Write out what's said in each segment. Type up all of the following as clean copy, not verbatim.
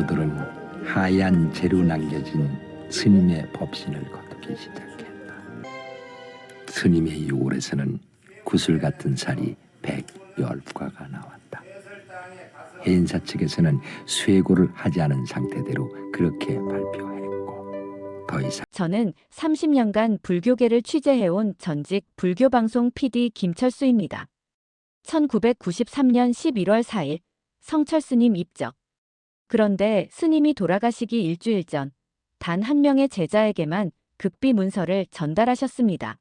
성도들은 하얀 재로 남겨진 스님의 법신을 거두기 시작했다. 스님의 요울에서는 구슬 같은 살이 110과가 나왔다. 해인사 측에서는 쇄고를 하지 않은 상태대로 그렇게 발표했고, 더 이상 저는 30년간 불교계를 취재해온 전직 불교방송 PD 김철수입니다. 1993년 11월 4일 성철 스님 입적. 그런데 스님이 돌아가시기 일주일 전 단 한 명의 제자에게만 극비 문서를 전달하셨습니다.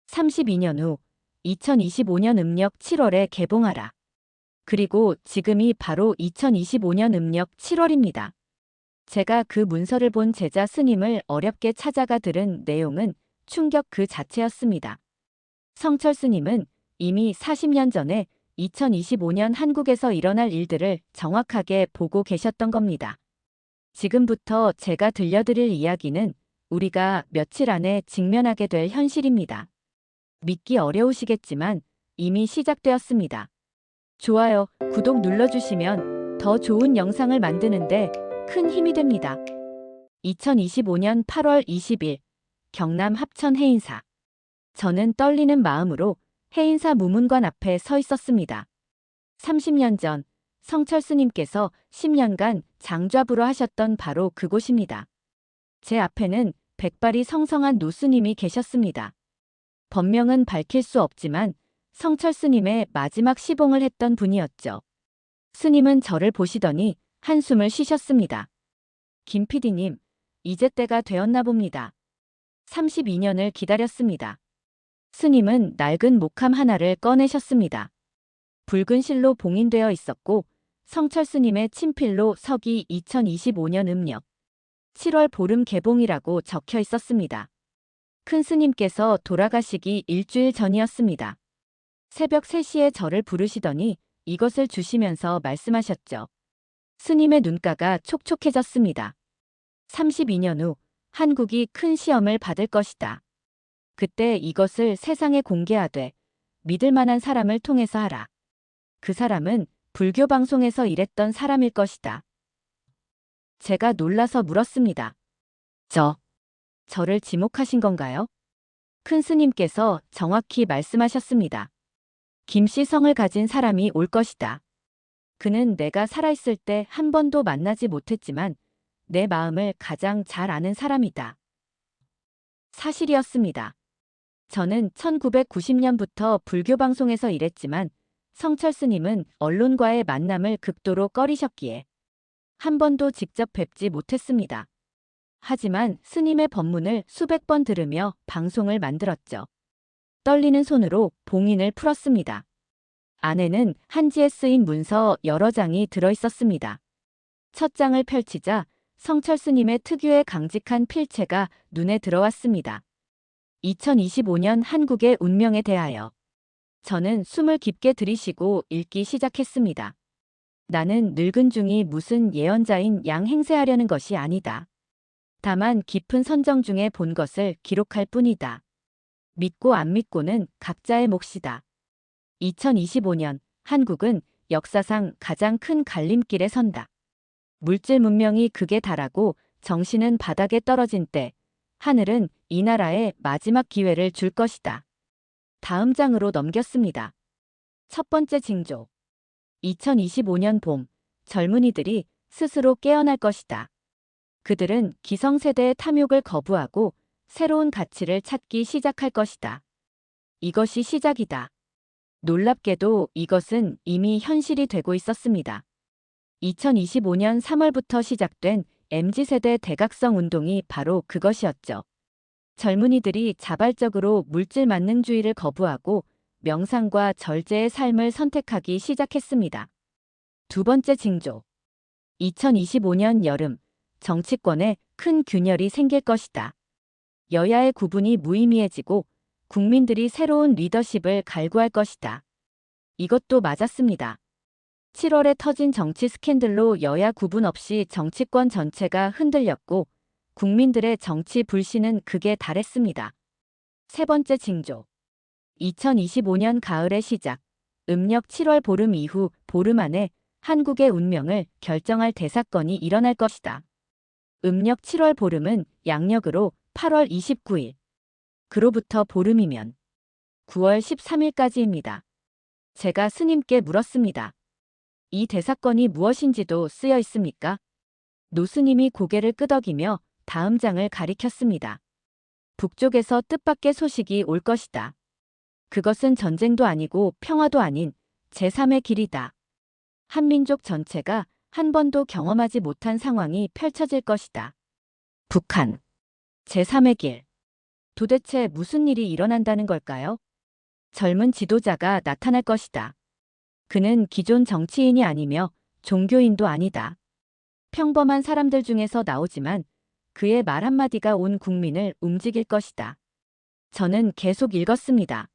32년 후 2025년 음력 7월에 개봉하라. 그리고 지금이 바로 2025년 음력 7월입니다. 제가 그 문서를 본 제자 스님을 어렵게 찾아가 들은 내용은 충격 그 자체였습니다. 성철 스님은 이미 40년 전에 2025년 한국에서 일어날 일들을 정확하게 보고 계셨던 겁니다. 지금부터 제가 들려드릴 이야기는 우리가 며칠 안에 직면하게 될 현실입니다. 믿기 어려우시겠지만 이미 시작되었습니다. 좋아요, 구독 눌러주시면 더 좋은 영상을 만드는데 큰 힘이 됩니다. 2025년 8월 20일 경남 합천 해인사. 저는 떨리는 마음으로 해인사 무문관 앞에 서 있었습니다. 30년 전 성철 스님께서 10년간 장좌부로 하셨던 바로 그곳입니다. 제 앞에는 백발이 성성한 노스님이 계셨습니다. 법명은 밝힐 수 없지만 성철 스님의 마지막 시봉을 했던 분이었죠. 스님은 저를 보시더니 한숨을 쉬셨습니다. 김 PD님, 이제 때가 되었나 봅니다. 32년을 기다렸습니다. 스님은 낡은 목함 하나를 꺼내셨습니다. 붉은 실로 봉인되어 있었고 성철 스님의 친필로 서기 2025년 음력 7월 보름 개봉이라고 적혀 있었습니다. 큰 스님께서 돌아가시기 일주일 전이었습니다. 새벽 3시에 저를 부르시더니 이것을 주시면서 말씀하셨죠. 스님의 눈가가 촉촉해졌습니다. 32년 후 한국이 큰 시험을 받을 것이다. 그때 이것을 세상에 공개하되 믿을 만한 사람을 통해서 하라. 그 사람은 불교 방송에서 일했던 사람일 것이다. 제가 놀라서 물었습니다. 저를 지목하신 건가요? 큰 스님께서 정확히 말씀하셨습니다. 김씨 성을 가진 사람이 올 것이다. 그는 내가 살아있을 때 한 번도 만나지 못했지만 내 마음을 가장 잘 아는 사람이다. 사실이었습니다. 저는 1990년부터 불교 방송에서 일했지만 성철 스님은 언론과의 만남을 극도로 꺼리셨기에 한 번도 직접 뵙지 못했습니다. 하지만 스님의 법문을 수백 번 들으며 방송을 만들었죠. 떨리는 손으로 봉인을 풀었습니다. 안에는 한지에 쓰인 문서 여러 장이 들어있었습니다. 첫 장을 펼치자 성철 스님의 특유의 강직한 필체가 눈에 들어왔습니다. 2025년 한국의 운명에 대하여. 저는 숨을 깊게 들이쉬고 읽기 시작했습니다. 나는 늙은 중이 무슨 예언자인 양 행세하려는 것이 아니다. 다만 깊은 선정 중에 본 것을 기록할 뿐이다. 믿고 안 믿고는 각자의 몫이다. 2025년 한국은 역사상 가장 큰 갈림길에 선다. 물질 문명이 극에 달하고 정신은 바닥에 떨어진 때 하늘은 이 나라에 마지막 기회를 줄 것이다. 다음 장으로 넘겼습니다. 첫 번째 징조. 2025년 봄, 젊은이들이 스스로 깨어날 것이다. 그들은 기성세대의 탐욕을 거부하고 새로운 가치를 찾기 시작할 것이다. 이것이 시작이다. 놀랍게도 이것은 이미 현실이 되고 있었습니다. 2025년 3월부터 시작된 MZ세대 대각성 운동이 바로 그것이었죠. 젊은이들이 자발적으로 물질 만능주의를 거부하고 명상과 절제의 삶을 선택하기 시작했습니다. 두 번째 징조. 2025년 여름, 정치권에 큰 균열이 생길 것이다. 여야의 구분이 무의미해지고 국민들이 새로운 리더십을 갈구할 것이다. 이것도 맞았습니다. 7월에 터진 정치 스캔들로 여야 구분 없이 정치권 전체가 흔들렸고 국민들의 정치 불신은 극에 달했습니다. 세 번째 징조. 2025년 가을의 시작, 음력 7월 보름 이후 보름 안에 한국의 운명을 결정할 대사건이 일어날 것이다. 음력 7월 보름은 양력으로 8월 29일. 그로부터 보름이면 9월 13일까지입니다. 제가 스님께 물었습니다. 이 대사건이 무엇인지도 쓰여 있습니까? 노스님이 고개를 끄덕이며 다음 장을 가리켰습니다. 북쪽에서 뜻밖의 소식이 올 것이다. 그것은 전쟁도 아니고 평화도 아닌 제3의 길이다. 한민족 전체가 한 번도 경험하지 못한 상황이 펼쳐질 것이다. 북한. 제3의 길. 도대체 무슨 일이 일어난다는 걸까요? 젊은 지도자가 나타날 것이다. 그는 기존 정치인이 아니며 종교인도 아니다. 평범한 사람들 중에서 나오지만 그의 말 한마디가 온 국민을 움직일 것이다. 저는 계속 읽었습니다.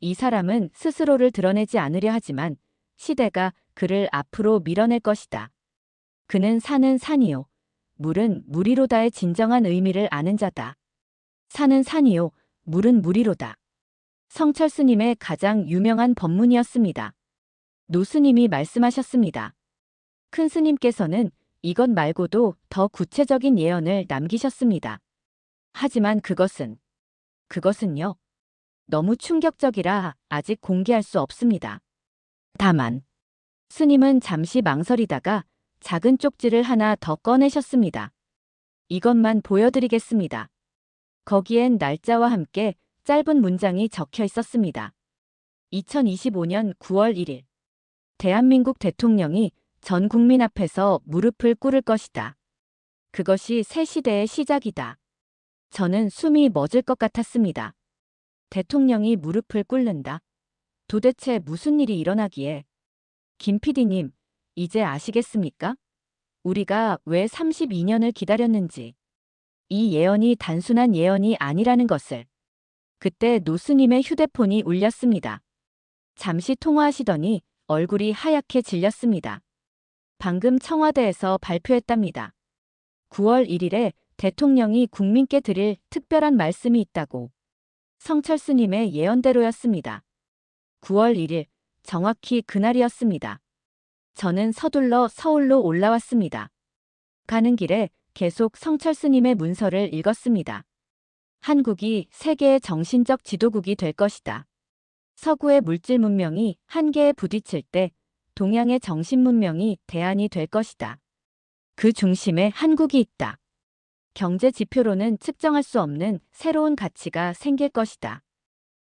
이 사람은 스스로를 드러내지 않으려 하지만 시대가 그를 앞으로 밀어낼 것이다. 그는 산은 산이요. 물은 물이로다의 진정한 의미를 아는 자다. 산은 산이요. 물은 물이로다. 성철 스님의 가장 유명한 법문이었습니다. 노스님이 말씀하셨습니다. 큰 스님께서는 이것 말고도 더 구체적인 예언을 남기셨습니다. 하지만 그것은요. 너무 충격적이라 아직 공개할 수 없습니다. 다만 스님은 잠시 망설이다가 작은 쪽지를 하나 더 꺼내셨습니다. 이것만 보여드리겠습니다. 거기엔 날짜와 함께 짧은 문장이 적혀 있었습니다. 2025년 9월 1일. 대한민국 대통령이 전 국민 앞에서 무릎을 꿇을 것이다. 그것이 새 시대의 시작이다. 저는 숨이 멎을 것 같았습니다. 대통령이 무릎을 꿇는다. 도대체 무슨 일이 일어나기에? 김 PD님, 이제 아시겠습니까? 우리가 왜 32년을 기다렸는지. 이 예언이 단순한 예언이 아니라는 것을. 그때 노스님의 휴대폰이 울렸습니다. 잠시 통화하시더니 얼굴이 하얗게 질렸습니다. 방금 청와대에서 발표했답니다. 9월 1일에 대통령이 국민께 드릴 특별한 말씀이 있다고. 성철 스님의 예언대로였습니다. 9월 1일, 정확히 그날이었습니다. 저는 서둘러 서울로 올라왔습니다. 가는 길에 계속 성철 스님의 문서를 읽었습니다. 한국이 세계의 정신적 지도국이 될 것이다. 서구의 물질 문명이 한계에 부딪힐 때 동양의 정신 문명이 대안이 될 것이다. 그 중심에 한국이 있다. 경제 지표로는 측정할 수 없는 새로운 가치가 생길 것이다.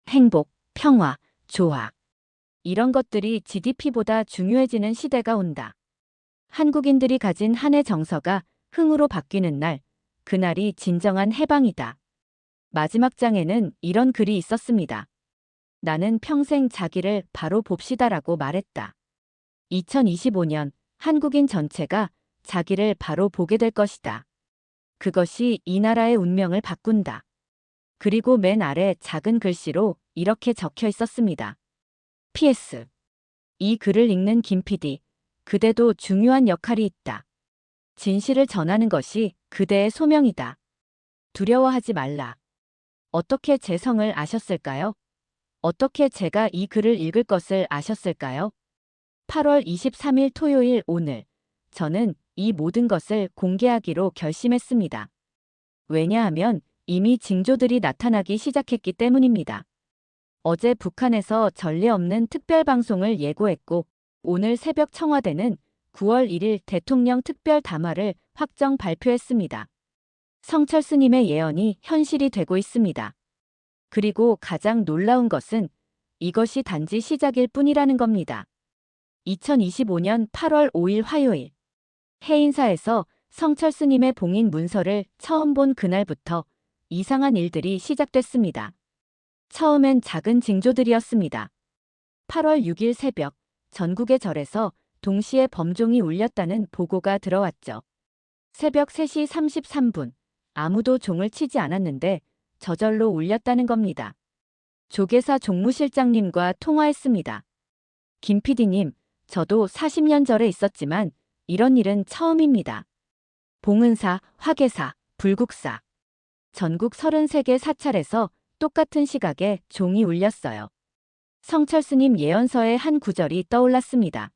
행복, 평화, 조화. 이런 것들이 GDP보다 중요해지는 시대가 온다. 한국인들이 가진 한의 정서가 흥으로 바뀌는 날, 그날이 진정한 해방이다. 마지막 장에는 이런 글이 있었습니다. 나는 평생 자기를 바로 봅시다라고 말했다. 2025년 한국인 전체가 자기를 바로 보게 될 것이다. 그것이 이 나라의 운명을 바꾼다. 그리고 맨 아래 작은 글씨로 이렇게 적혀 있었습니다. PS. 이 글을 읽는 김 PD, 그대도 중요한 역할이 있다. 진실을 전하는 것이 그대의 소명이다. 두려워하지 말라. 어떻게 제 성을 아셨을까요? 어떻게 제가 이 글을 읽을 것을 아셨을까요? 8월 23일 토요일 오늘, 저는 이 모든 것을 공개하기로 결심했습니다. 왜냐하면 이미 징조들이 나타나기 시작했기 때문입니다. 어제 북한에서 전례 없는 특별방송을 예고했고, 오늘 새벽 청와대는 9월 1일 대통령 특별 담화를 확정 발표했습니다. 성철 스님의 예언이 현실이 되고 있습니다. 그리고 가장 놀라운 것은 이것이 단지 시작일 뿐이라는 겁니다. 2025년 8월 5일 화요일, 해인사에서 성철 스님의 봉인 문서를 처음 본 그날부터 이상한 일들이 시작됐습니다. 처음엔 작은 징조들이었습니다. 8월 6일 새벽, 전국의 절에서 동시에 범종이 울렸다는 보고가 들어왔죠. 새벽 3시 33분, 아무도 종을 치지 않았는데 저절로 울렸다는 겁니다. 조계사 종무실장님과 통화했습니다. 김 PD님, 저도 40년 절에 있었지만 이런 일은 처음입니다. 봉은사, 화계사, 불국사. 전국 33개 사찰에서 똑같은 시각에 종이 울렸어요. 성철 스님 예언서의 한 구절이 떠올랐습니다.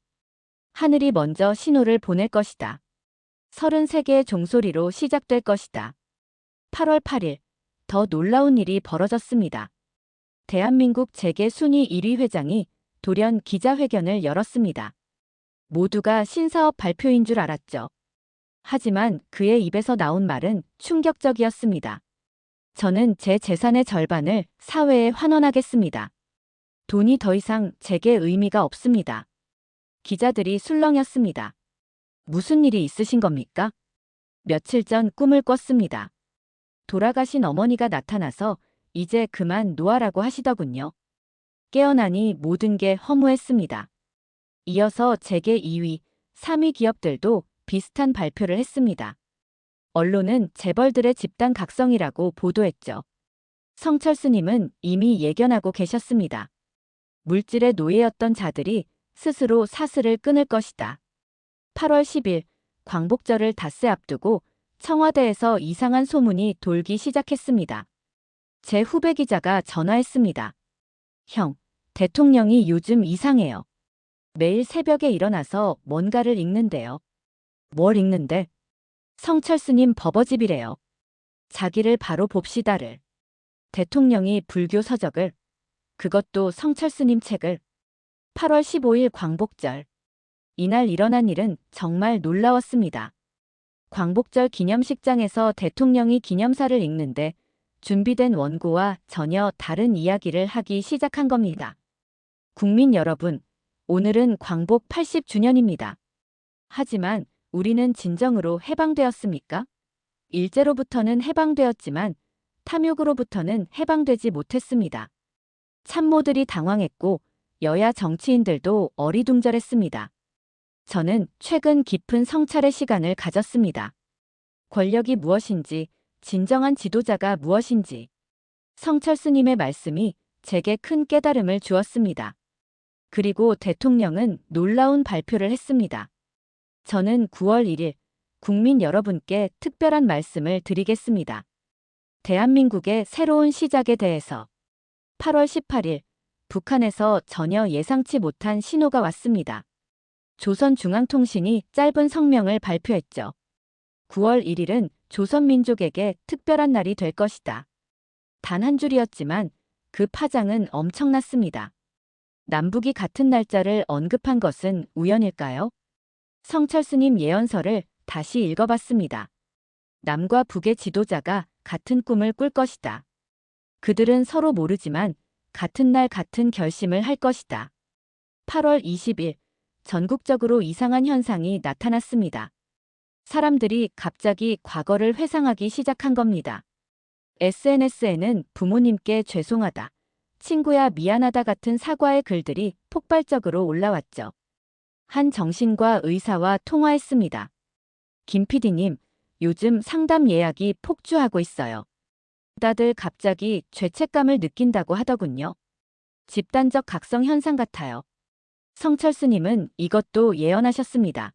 하늘이 먼저 신호를 보낼 것이다. 33개의 종소리로 시작될 것이다. 8월 8일, 더 놀라운 일이 벌어졌습니다. 대한민국 재계 순위 1위 회장이 돌연 기자회견을 열었습니다. 모두가 신사업 발표인 줄 알았죠. 하지만 그의 입에서 나온 말은 충격적이었습니다. 저는 제 재산의 절반을 사회에 환원하겠습니다. 돈이 더 이상 제게 의미가 없습니다. 기자들이 술렁였습니다. 무슨 일이 있으신 겁니까? 며칠 전 꿈을 꿨습니다. 돌아가신 어머니가 나타나서 이제 그만 놓아라고 하시더군요. 깨어나니 모든 게 허무했습니다. 이어서 재계 2위, 3위 기업들도 비슷한 발표를 했습니다. 언론은 재벌들의 집단 각성이라고 보도했죠. 성철스님은 이미 예견하고 계셨습니다. 물질의 노예였던 자들이 스스로 사슬을 끊을 것이다. 8월 10일 광복절을 닷새 앞두고 청와대에서 이상한 소문이 돌기 시작했습니다. 제 후배 기자가 전화했습니다. 형, 대통령이 요즘 이상해요. 매일 새벽에 일어나서 뭔가를 읽는데요. 뭘 읽는데? 성철스님 버버집이래요. 자기를 바로 봅시다를. 대통령이 불교 서적을, 그것도 성철스님 책을. 8월 15일 광복절. 이날 일어난 일은 정말 놀라웠습니다. 광복절 기념식장에서 대통령이 기념사를 읽는데 준비된 원고와 전혀 다른 이야기를 하기 시작한 겁니다. 국민 여러분, 오늘은 광복 80주년입니다. 하지만 우리는 진정으로 해방되었습니까? 일제로부터는 해방되었지만 탐욕으로부터는 해방되지 못했습니다. 참모들이 당황했고 여야 정치인들도 어리둥절했습니다. 저는 최근 깊은 성찰의 시간을 가졌습니다. 권력이 무엇인지, 진정한 지도자가 무엇인지. 성철스님의 말씀이 제게 큰 깨달음을 주었습니다. 그리고 대통령은 놀라운 발표를 했습니다. 저는 9월 1일 국민 여러분께 특별한 말씀을 드리겠습니다. 대한민국의 새로운 시작에 대해서. 8월 18일 북한에서 전혀 예상치 못한 신호가 왔습니다. 조선중앙통신이 짧은 성명을 발표했죠. 9월 1일은 조선민족에게 특별한 날이 될 것이다. 단 한 줄이었지만 그 파장은 엄청났습니다. 남북이 같은 날짜를 언급한 것은 우연일까요? 성철스님 예언서를 다시 읽어봤습니다. 남과 북의 지도자가 같은 꿈을 꿀 것이다. 그들은 서로 모르지만 같은 날 같은 결심을 할 것이다. 8월 20일 전국적으로 이상한 현상이 나타났습니다. 사람들이 갑자기 과거를 회상하기 시작한 겁니다. SNS에는 부모님께 죄송하다, 친구야 미안하다 같은 사과의 글들이 폭발적으로 올라왔죠. 한 정신과 의사와 통화했습니다. 김 PD님, 요즘 상담 예약이 폭주하고 있어요. 다들 갑자기 죄책감을 느낀다고 하더군요. 집단적 각성 현상 같아요. 성철스님은 이것도 예언하셨습니다.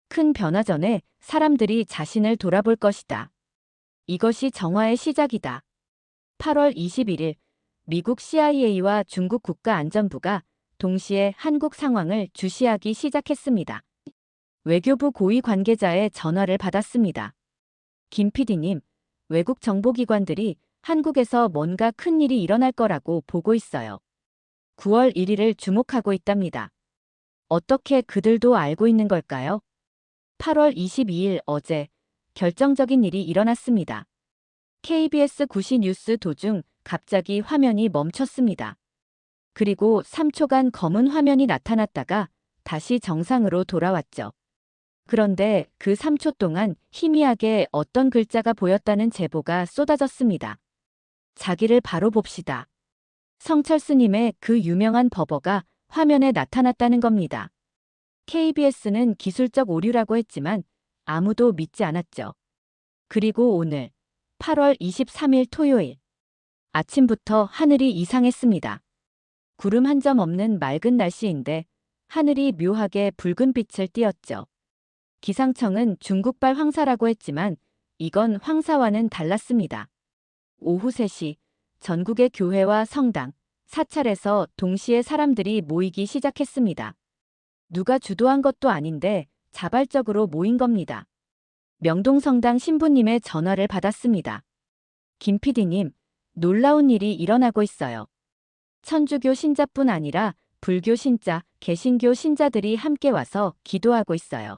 큰 변화 전에 사람들이 자신을 돌아볼 것이다. 이것이 정화의 시작이다. 8월 21일 미국 CIA와 중국 국가안전부가 동시에 한국 상황을 주시하기 시작했습니다. 외교부 고위 관계자의 전화를 받았습니다. 김 PD님, 외국 정보기관들이 한국에서 뭔가 큰 일이 일어날 거라고 보고 있어요. 9월 1일을 주목하고 있답니다. 어떻게 그들도 알고 있는 걸까요? 8월 22일 어제 결정적인 일이 일어났습니다. KBS 9시 뉴스 도중 갑자기 화면이 멈췄습니다. 그리고 3초간 검은 화면이 나타났다가 다시 정상으로 돌아왔죠. 그런데 그 3초 동안 희미하게 어떤 글자가 보였다는 제보가 쏟아졌습니다. 자기를 바로 봅시다. 성철스님의 그 유명한 버버가 화면에 나타났다는 겁니다. KBS는 기술적 오류라고 했지만 아무도 믿지 않았죠. 그리고 오늘 8월 23일 토요일 아침부터 하늘이 이상했습니다. 구름 한 점 없는 맑은 날씨인데 하늘이 묘하게 붉은 빛을 띠었죠. 기상청은 중국발 황사라고 했지만 이건 황사와는 달랐습니다. 오후 3시 전국의 교회와 성당, 사찰에서 동시에 사람들이 모이기 시작했습니다. 누가 주도한 것도 아닌데 자발적으로 모인 겁니다. 명동성당 신부님의 전화를 받았습니다. 김 PD님, 놀라운 일이 일어나고 있어요. 천주교 신자뿐 아니라 불교 신자, 개신교 신자들이 함께 와서 기도하고 있어요.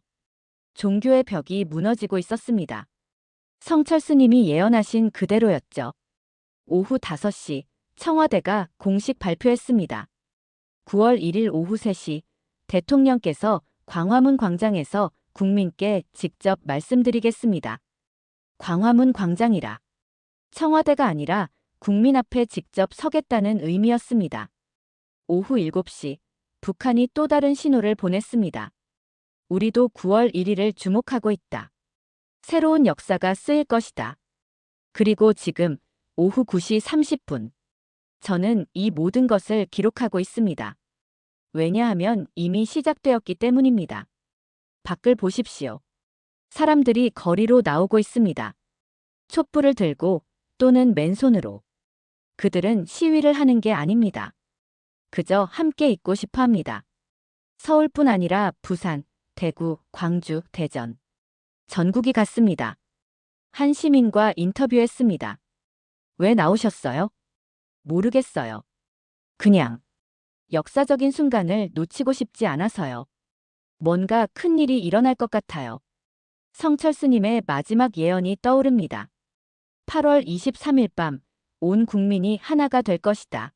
종교의 벽이 무너지고 있었습니다. 성철 스님이 예언하신 그대로였죠. 오후 5시 청와대가 공식 발표했습니다. 9월 1일 오후 3시 대통령께서 광화문 광장에서 국민께 직접 말씀드리겠습니다. 광화문 광장이라. 청와대가 아니라 국민 앞에 직접 서겠다는 의미였습니다. 오후 7시 북한이 또 다른 신호를 보냈습니다. 우리도 9월 1일을 주목하고 있다. 새로운 역사가 쓰일 것이다. 그리고 지금 오후 9시 30분. 저는 이 모든 것을 기록하고 있습니다. 왜냐하면 이미 시작되었기 때문입니다. 밖을 보십시오. 사람들이 거리로 나오고 있습니다. 촛불을 들고 또는 맨손으로. 그들은 시위를 하는 게 아닙니다. 그저 함께 있고 싶어 합니다. 서울뿐 아니라 부산, 대구, 광주, 대전. 전국이 갔습니다. 한 시민과 인터뷰했습니다. 왜 나오셨어요? 모르겠어요. 그냥 역사적인 순간을 놓치고 싶지 않아서요. 뭔가 큰 일이 일어날 것 같아요. 성철 스님의 마지막 예언이 떠오릅니다. 8월 23일 밤 온 국민이 하나가 될 것이다.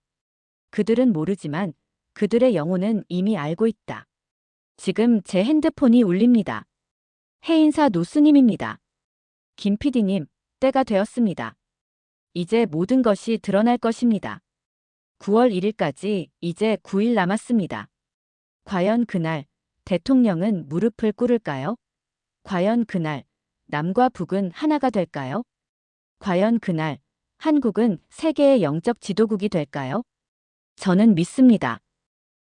그들은 모르지만 그들의 영혼은 이미 알고 있다. 지금 제 핸드폰이 울립니다. 해인사 노스님입니다. 김 PD님, 때가 되었습니다. 이제 모든 것이 드러날 것입니다. 9월 1일까지 이제 9일 남았습니다. 과연 그날 대통령은 무릎을 꿇을까요? 과연 그날 남과 북은 하나가 될까요? 과연 그날 한국은 세계의 영적 지도국이 될까요? 저는 믿습니다.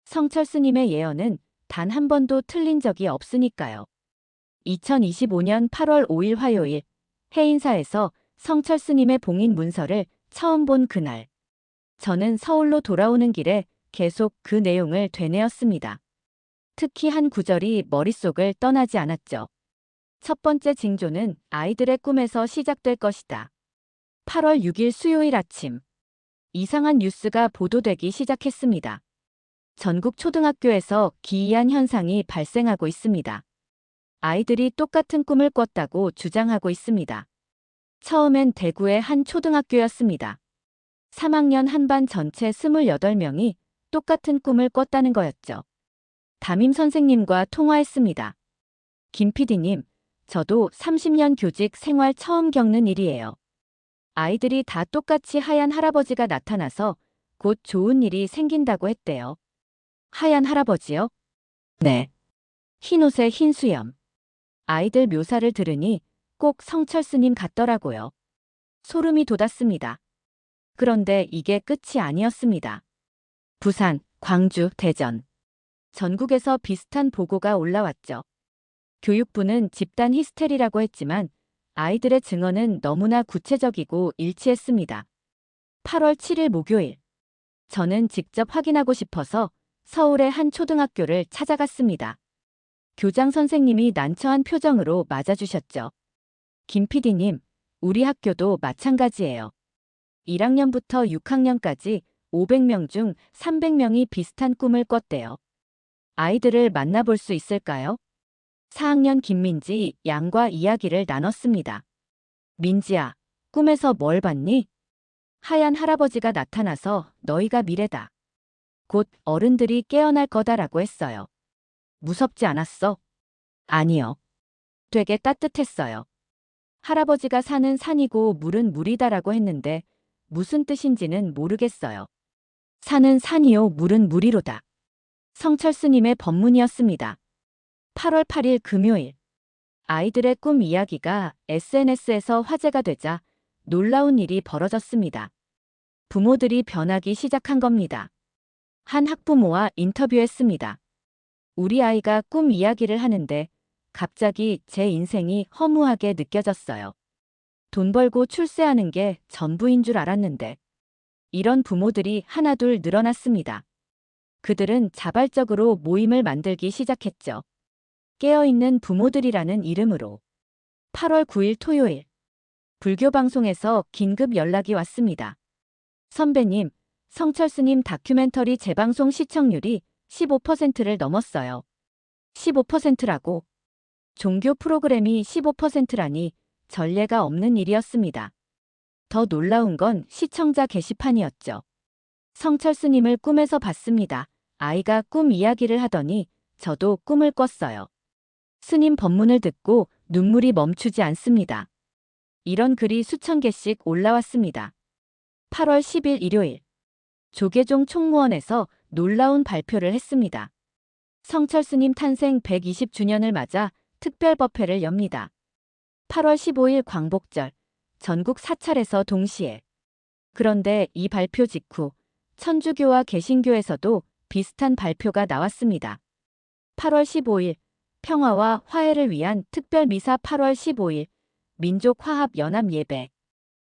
성철 스님의 예언은 단 한 번도 틀린 적이 없으니까요. 2025년 8월 5일 화요일 해인사에서 성철 스님의 봉인 문서를 처음 본 그날. 저는 서울로 돌아오는 길에 계속 그 내용을 되뇌었습니다. 특히 한 구절이 머릿속을 떠나지 않았죠. 첫 번째 징조는 아이들의 꿈에서 시작될 것이다. 8월 6일 수요일 아침. 이상한 뉴스가 보도되기 시작했습니다. 전국 초등학교에서 기이한 현상이 발생하고 있습니다. 아이들이 똑같은 꿈을 꿨다고 주장하고 있습니다. 처음엔 대구의 한 초등학교였습니다. 3학년 한 반 전체 28명이 똑같은 꿈을 꿨다는 거였죠. 담임 선생님과 통화했습니다. 김 PD님, 저도 30년 교직 생활 처음 겪는 일이에요. 아이들이 다 똑같이 하얀 할아버지가 나타나서 곧 좋은 일이 생긴다고 했대요. 하얀 할아버지요? 네. 흰 옷에 흰 수염. 아이들 묘사를 들으니 꼭 성철 스님 같더라고요. 소름이 돋았습니다. 그런데 이게 끝이 아니었습니다. 부산, 광주, 대전. 전국에서 비슷한 보고가 올라왔죠. 교육부는 집단 히스테리라고 했지만 아이들의 증언은 너무나 구체적이고 일치했습니다. 8월 7일 목요일. 저는 직접 확인하고 싶어서 서울의 한 초등학교를 찾아갔습니다. 교장 선생님이 난처한 표정으로 맞아주셨죠. 김 PD님, 우리 학교도 마찬가지예요. 1학년부터 6학년까지 500명 중 300명이 비슷한 꿈을 꿨대요. 아이들을 만나볼 수 있을까요? 4학년 김민지 양과 이야기를 나눴습니다. 민지야, 꿈에서 뭘 봤니? 하얀 할아버지가 나타나서 너희가 미래다. 곧 어른들이 깨어날 거다라고 했어요. 무섭지 않았어? 아니요. 되게 따뜻했어요. 할아버지가 사는 산이고 물은 물이다라고 했는데 무슨 뜻인지는 모르겠어요. 산은 산이요, 물은 물이로다. 성철 스님의 법문이었습니다. 8월 8일 금요일. 아이들의 꿈 이야기가 SNS에서 화제가 되자 놀라운 일이 벌어졌습니다. 부모들이 변하기 시작한 겁니다. 한 학부모와 인터뷰했습니다. 우리 아이가 꿈 이야기를 하는데 갑자기 제 인생이 허무하게 느껴졌어요. 돈 벌고 출세하는 게 전부인 줄 알았는데. 이런 부모들이 하나둘 늘어났습니다. 그들은 자발적으로 모임을 만들기 시작했죠. 깨어있는 부모들이라는 이름으로. 8월 9일 토요일, 불교 방송에서 긴급 연락이 왔습니다. 선배님, 성철스님 다큐멘터리 재방송 시청률이 15%를 넘었어요. 15%라고. 종교 프로그램이 15%라니 전례가 없는 일이었습니다. 더 놀라운 건 시청자 게시판이었죠. 성철스님을 꿈에서 봤습니다. 아이가 꿈 이야기를 하더니 저도 꿈을 꿨어요. 스님 법문을 듣고 눈물이 멈추지 않습니다. 이런 글이 수천 개씩 올라왔습니다. 8월 10일 일요일, 조계종 총무원에서 놀라운 발표를 했습니다. 성철스님 탄생 120주년을 맞아 특별법회를 엽니다. 8월 15일 광복절, 전국 사찰에서 동시에. 그런데 이 발표 직후 천주교와 개신교에서도 비슷한 발표가 나왔습니다. 8월 15일, 평화와 화해를 위한 특별미사 8월 15일, 민족화합연합 예배.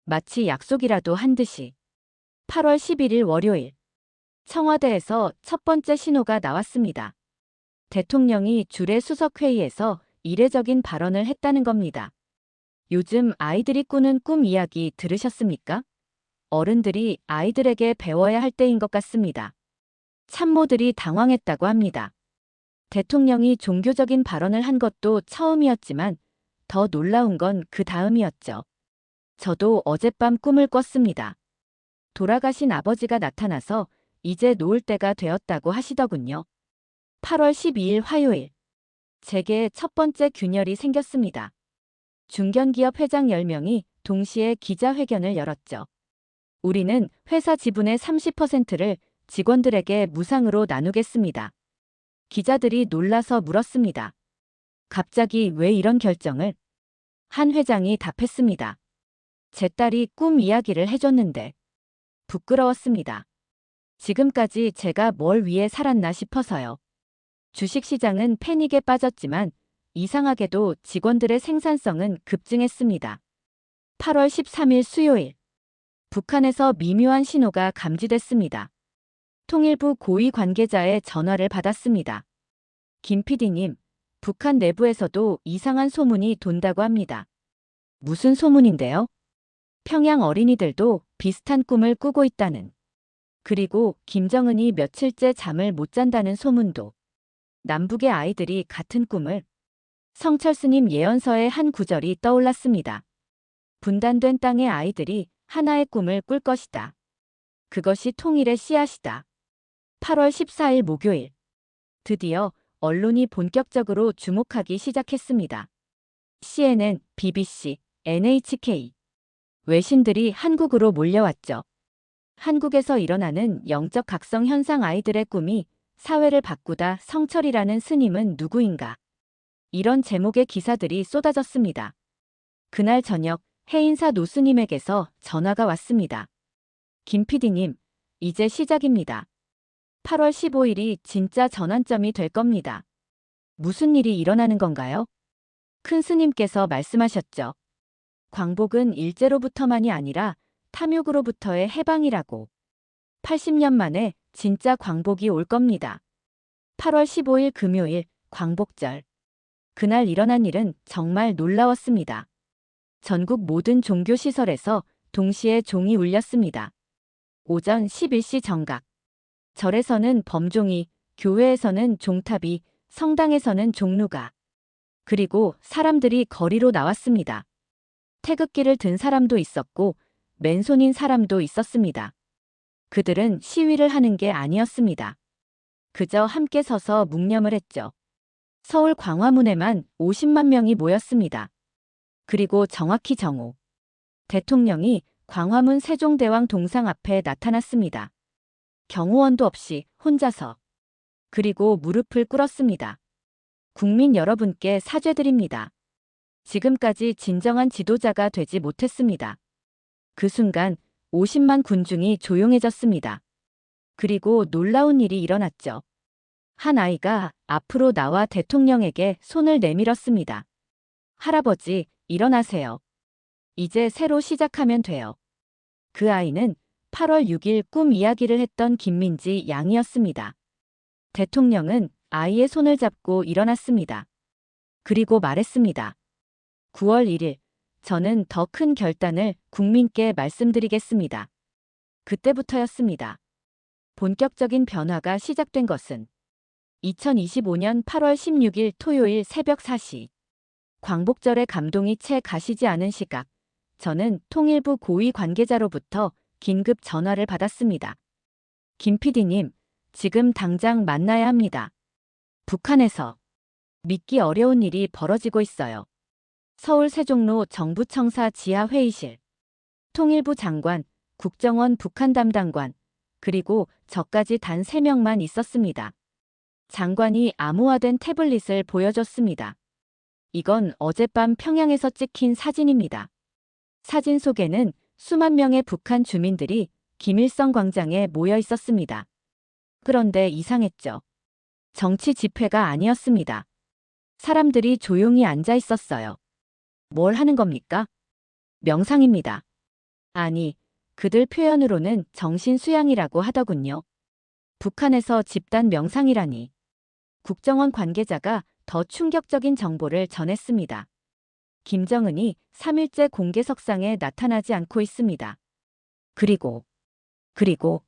마치 약속이라도 한 듯이. 8월 11일 월요일, 청와대에서 첫 번째 신호가 나왔습니다. 대통령이 주례 수석회의에서 이례적인 발언을 했다는 겁니다. 요즘 아이들이 꾸는 꿈 이야기 들으셨습니까? 어른들이 아이들에게 배워야 할 때인 것 같습니다. 참모들이 당황했다고 합니다. 대통령이 종교적인 발언을 한 것도 처음이었지만 더 놀라운 건 그 다음이었죠. 저도 어젯밤 꿈을 꿨습니다. 돌아가신 아버지가 나타나서 이제 놓을 때가 되었다고 하시더군요. 8월 12일 화요일, 제게 첫 번째 균열이 생겼습니다. 중견기업 회장 10명이 동시에 기자회견을 열었죠. 우리는 회사 지분의 30%를 직원들에게 무상으로 나누겠습니다. 기자들이 놀라서 물었습니다. 갑자기 왜 이런 결정을? 한 회장이 답했습니다. 제 딸이 꿈 이야기를 해줬는데 부끄러웠습니다. 지금까지 제가 뭘 위해 살았나 싶어서요. 주식시장은 패닉에 빠졌지만 이상하게도 직원들의 생산성은 급증했습니다. 8월 13일 수요일, 북한에서 미묘한 신호가 감지됐습니다. 통일부 고위 관계자의 전화를 받았습니다. 김 PD님, 북한 내부에서도 이상한 소문이 돈다고 합니다. 무슨 소문인데요? 평양 어린이들도 비슷한 꿈을 꾸고 있다는. 그리고 김정은이 며칠째 잠을 못 잔다는 소문도. 남북의 아이들이 같은 꿈을. 성철스님 예언서의 한 구절이 떠올랐습니다. 분단된 땅의 아이들이 하나의 꿈을 꿀 것이다. 그것이 통일의 씨앗이다. 8월 14일 목요일. 드디어 언론이 본격적으로 주목하기 시작했습니다. CNN, BBC, NHK. 외신들이 한국으로 몰려왔죠. 한국에서 일어나는 영적 각성 현상 아이들의 꿈이 사회를 바꾸다 성철이라는 스님은 누구인가. 이런 제목의 기사들이 쏟아졌습니다. 그날 저녁 해인사 노스님에게서 전화가 왔습니다. 김 PD님, 이제 시작입니다. 8월 15일이 진짜 전환점이 될 겁니다. 무슨 일이 일어나는 건가요? 큰 스님께서 말씀하셨죠. 광복은 일제로부터만이 아니라 탐욕으로부터의 해방이라고. 80년 만에 진짜 광복이 올 겁니다. 8월 15일 금요일 광복절. 그날 일어난 일은 정말 놀라웠습니다. 전국 모든 종교시설에서 동시에 종이 울렸습니다. 오전 11시 정각. 절에서는 범종이, 교회에서는 종탑이, 성당에서는 종루가. 그리고 사람들이 거리로 나왔습니다. 태극기를 든 사람도 있었고 맨손인 사람도 있었습니다. 그들은 시위를 하는 게 아니었습니다. 그저 함께 서서 묵념을 했죠. 서울 광화문에만 50만 명이 모였습니다. 그리고 정확히 정오. 대통령이 광화문 세종대왕 동상 앞에 나타났습니다. 경호원도 없이 혼자서. 그리고 무릎을 꿇었습니다. 국민 여러분께 사죄드립니다. 지금까지 진정한 지도자가 되지 못했습니다. 그 순간 50만 군중이 조용해졌습니다. 그리고 놀라운 일이 일어났죠. 한 아이가 앞으로 나와 대통령에게 손을 내밀었습니다. 할아버지, 일어나세요. 이제 새로 시작하면 돼요. 그 아이는 8월 6일 꿈 이야기를 했던 김민지 양이었습니다. 대통령은 아이의 손을 잡고 일어났습니다. 그리고 말했습니다. 9월 1일, 저는 더 큰 결단을 국민께 말씀드리겠습니다. 그때부터였습니다. 본격적인 변화가 시작된 것은 2025년 8월 16일 토요일 새벽 4시. 광복절의 감동이 채 가시지 않은 시각, 저는 통일부 고위 관계자로부터 긴급 전화를 받았습니다. 김 PD님, 지금 당장 만나야 합니다. 북한에서 믿기 어려운 일이 벌어지고 있어요. 서울 세종로 정부청사 지하 회의실. 통일부 장관, 국정원 북한 담당관, 그리고 저까지 단 3명만 있었습니다. 장관이 암호화된 태블릿을 보여줬습니다. 이건 어젯밤 평양에서 찍힌 사진입니다. 사진 속에는 수만 명의 북한 주민들이 김일성 광장에 모여 있었습니다. 그런데 이상했죠. 정치 집회가 아니었습니다. 사람들이 조용히 앉아 있었어요. 뭘 하는 겁니까? 명상입니다. 아니, 그들 표현으로는 정신 수양이라고 하더군요. 북한에서 집단 명상이라니. 국정원 관계자가 더 충격적인 정보를 전했습니다. 김정은이 3일째 공개석상에 나타나지 않고 있습니다. 그리고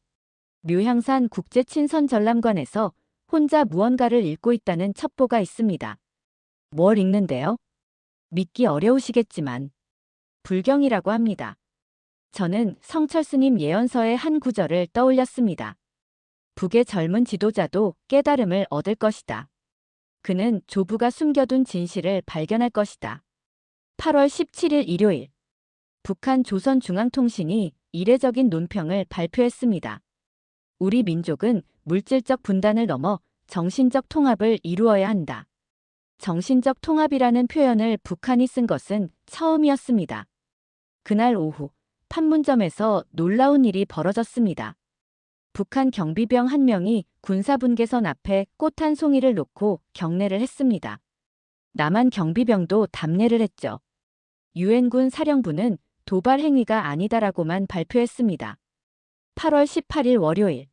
묘향산 국제친선전람관에서 혼자 무언가를 읽고 있다는 첩보가 있습니다. 뭘 읽는데요? 믿기 어려우시겠지만 불경이라고 합니다. 저는 성철스님 예언서의 한 구절을 떠올렸습니다. 북의 젊은 지도자도 깨달음을 얻을 것이다. 그는 조부가 숨겨둔 진실을 발견할 것이다. 8월 17일 일요일, 북한 조선중앙통신이 이례적인 논평을 발표했습니다. 우리 민족은 물질적 분단을 넘어 정신적 통합을 이루어야 한다. 정신적 통합이라는 표현을 북한이 쓴 것은 처음이었습니다. 그날 오후, 판문점에서 놀라운 일이 벌어졌습니다. 북한 경비병 한 명이 군사분계선 앞에 꽃 한 송이를 놓고 경례를 했습니다. 남한 경비병도 답례를 했죠. 유엔군 사령부는 도발 행위가 아니다라고만 발표했습니다. 8월 18일 월요일,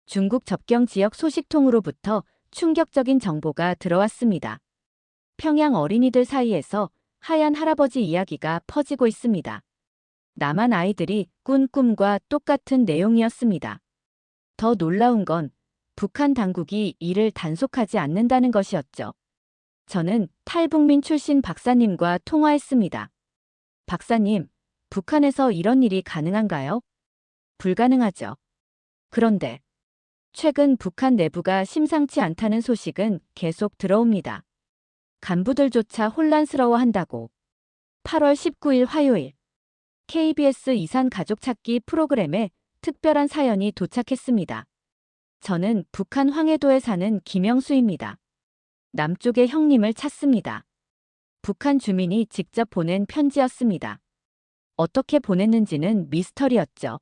중국 접경 지역 소식통으로부터 충격적인 정보가 들어왔습니다. 평양 어린이들 사이에서 하얀 할아버지 이야기가 퍼지고 있습니다. 남한 아이들이 꾼 꿈과 똑같은 내용이었습니다. 더 놀라운 건 북한 당국이 이를 단속하지 않는다는 것이었죠. 저는 탈북민 출신 박사님과 통화했습니다. 박사님, 북한에서 이런 일이 가능한가요? 불가능하죠. 그런데 최근 북한 내부가 심상치 않다는 소식은 계속 들어옵니다. 간부들조차 혼란스러워한다고. 8월 19일 화요일, KBS 이산 가족 찾기 프로그램에 특별한 사연이 도착했습니다. 저는 북한 황해도에 사는 김영수입니다. 남쪽의 형님을 찾습니다. 북한 주민이 직접 보낸 편지였습니다. 어떻게 보냈는지는 미스터리였죠.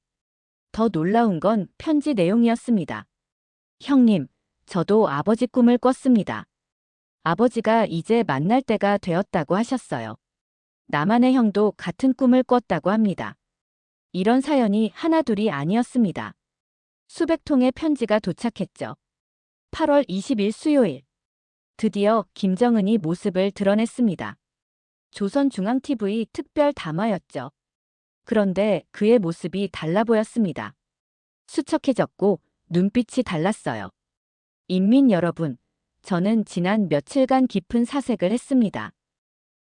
더 놀라운 건 편지 내용이었습니다. 형님, 저도 아버지 꿈을 꿨습니다. 아버지가 이제 만날 때가 되었다고 하셨어요. 나만의 형도 같은 꿈을 꿨다고 합니다. 이런 사연이 하나둘이 아니었습니다. 수백 통의 편지가 도착했죠. 8월 20일 수요일, 드디어 김정은이 모습을 드러냈습니다. 조선중앙TV 특별 담화였죠. 그런데 그의 모습이 달라 보였습니다. 수척해졌고 눈빛이 달랐어요. 인민 여러분, 저는 지난 며칠간 깊은 사색을 했습니다.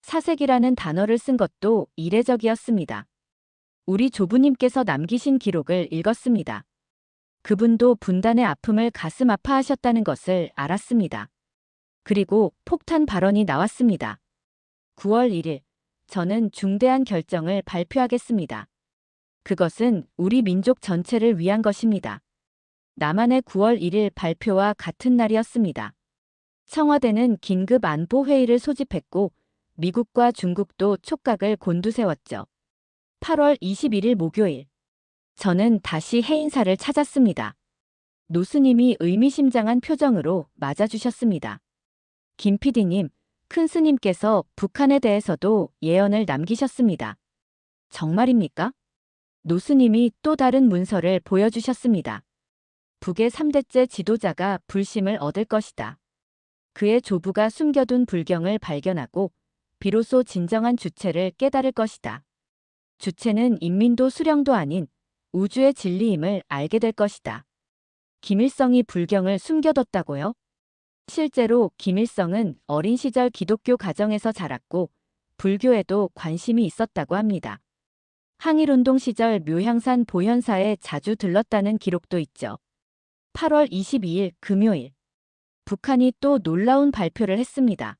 사색이라는 단어를 쓴 것도 이례적이었습니다. 우리 조부님께서 남기신 기록을 읽었습니다. 그분도 분단의 아픔을 가슴 아파하셨다는 것을 알았습니다. 그리고 폭탄 발언이 나왔습니다. 9월 1일, 저는 중대한 결정을 발표하겠습니다. 그것은 우리 민족 전체를 위한 것입니다. 남한의 9월 1일 발표와 같은 날이었습니다. 청와대는 긴급 안보회의를 소집했고 미국과 중국도 촉각을 곤두세웠죠. 8월 21일 목요일, 저는 다시 해인사를 찾았습니다. 노스님이 의미심장한 표정으로 맞아주셨습니다. 김 PD님, 큰 스님께서 북한에 대해서도 예언을 남기셨습니다. 정말입니까? 노스님이 또 다른 문서를 보여주셨습니다. 북의 3대째 지도자가 불심을 얻을 것이다. 그의 조부가 숨겨둔 불경을 발견하고 비로소 진정한 주체를 깨달을 것이다. 주체는 인민도 수령도 아닌 우주의 진리임을 알게 될 것이다. 김일성이 불경을 숨겨뒀다고요? 실제로 김일성은 어린 시절 기독교 가정에서 자랐고 불교에도 관심이 있었다고 합니다. 항일운동 시절 묘향산 보현사에 자주 들렀다는 기록도 있죠. 8월 22일 금요일, 북한이 또 놀라운 발표를 했습니다.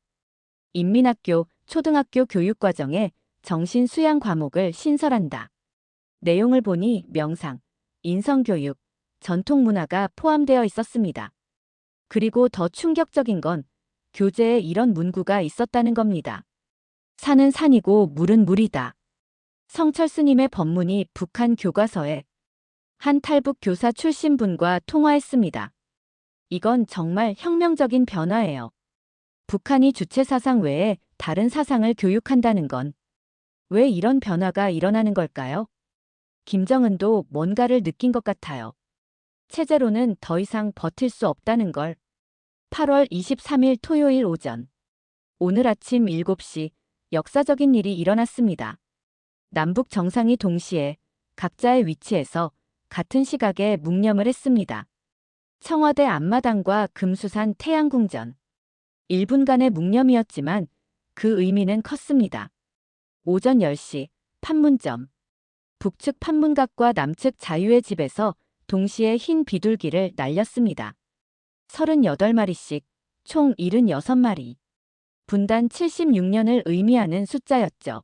인민학교, 초등학교 교육과정에 정신수양 과목을 신설한다. 내용을 보니 명상, 인성교육, 전통문화가 포함되어 있었습니다. 그리고 더 충격적인 건 교재에 이런 문구가 있었다는 겁니다. 산은 산이고 물은 물이다. 성철 스님의 법문이 북한 교과서에 한 탈북 교사 출신 분과 통화했습니다. 이건 정말 혁명적인 변화예요. 북한이 주체 사상 외에 다른 사상을 교육한다는 건 왜 이런 변화가 일어나는 걸까요? 김정은도 뭔가를 느낀 것 같아요. 체제로는 더 이상 버틸 수 없다는 걸. 8월 23일 토요일 오전. 오늘 아침 7시 역사적인 일이 일어났습니다. 남북 정상이 동시에 각자의 위치에서 같은 시각에 묵념을 했습니다. 청와대 앞마당과 금수산 태양궁전. 1분간의 묵념이었지만 그 의미는 컸습니다. 오전 10시 판문점. 북측 판문각과 남측 자유의 집에서 동시에 흰 비둘기를 날렸습니다. 38마리씩 총 76마리. 분단 76년을 의미하는 숫자였죠.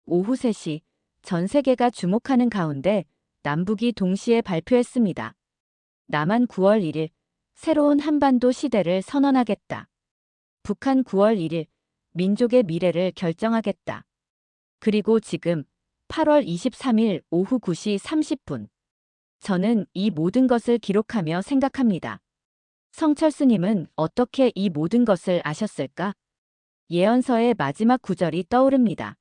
오후 3시 전 세계가 주목하는 가운데 남북이 동시에 발표했습니다. 남한 9월 1일 새로운 한반도 시대를 선언하겠다. 북한 9월 1일 민족의 미래를 결정하겠다. 그리고 지금 8월 23일 오후 9시 30분. 저는 이 모든 것을 기록하며 생각합니다. 성철 스님은 어떻게 이 모든 것을 아셨을까? 예언서의 마지막 구절이 떠오릅니다.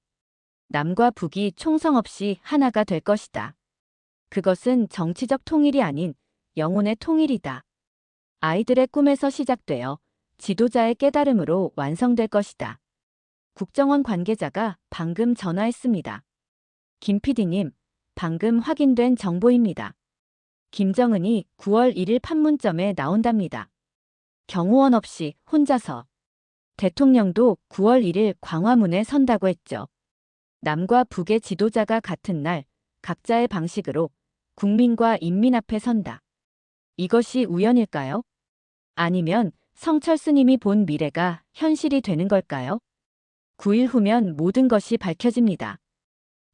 남과 북이 총성 없이 하나가 될 것이다. 그것은 정치적 통일이 아닌 영혼의 통일이다. 아이들의 꿈에서 시작되어 지도자의 깨달음으로 완성될 것이다. 국정원 관계자가 방금 전화했습니다. 김 PD님, 방금 확인된 정보입니다. 김정은이 9월 1일 판문점에 나온답니다. 경호원 없이 혼자서. 대통령도 9월 1일 광화문에 선다고 했죠. 남과 북의 지도자가 같은 날 각자의 방식으로 국민과 인민 앞에 선다. 이것이 우연일까요? 아니면 성철 스님이 본 미래가 현실이 되는 걸까요? 9일 후면 모든 것이 밝혀집니다.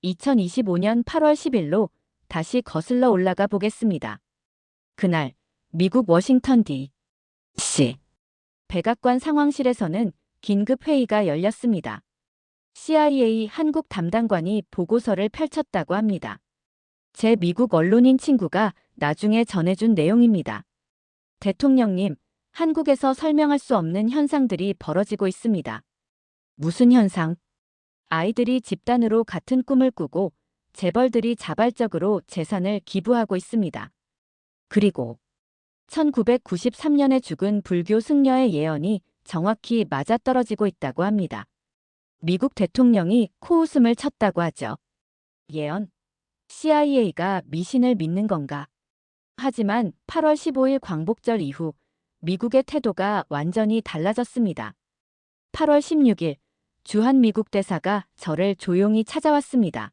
2025년 8월 10일로 다시 거슬러 올라가 보겠습니다. 그날 미국 워싱턴 D.C. 백악관 상황실에서는 긴급 회의가 열렸습니다. CIA 한국 담당관이 보고서를 펼쳤다고 합니다. 제 미국 언론인 친구가 나중에 전해준 내용입니다. 대통령님, 한국에서 설명할 수 없는 현상들이 벌어지고 있습니다. 무슨 현상? 아이들이 집단으로 같은 꿈을 꾸고 재벌들이 자발적으로 재산을 기부하고 있습니다. 그리고 1993년에 죽은 불교 승려의 예언이 정확히 맞아떨어지고 있다고 합니다. 미국 대통령이 코웃음을 쳤다고 하죠. 예언? CIA가 미신을 믿는 건가? 하지만 8월 15일 광복절 이후 미국의 태도가 완전히 달라졌습니다. 8월 16일 주한 미국 대사가 저를 조용히 찾아왔습니다.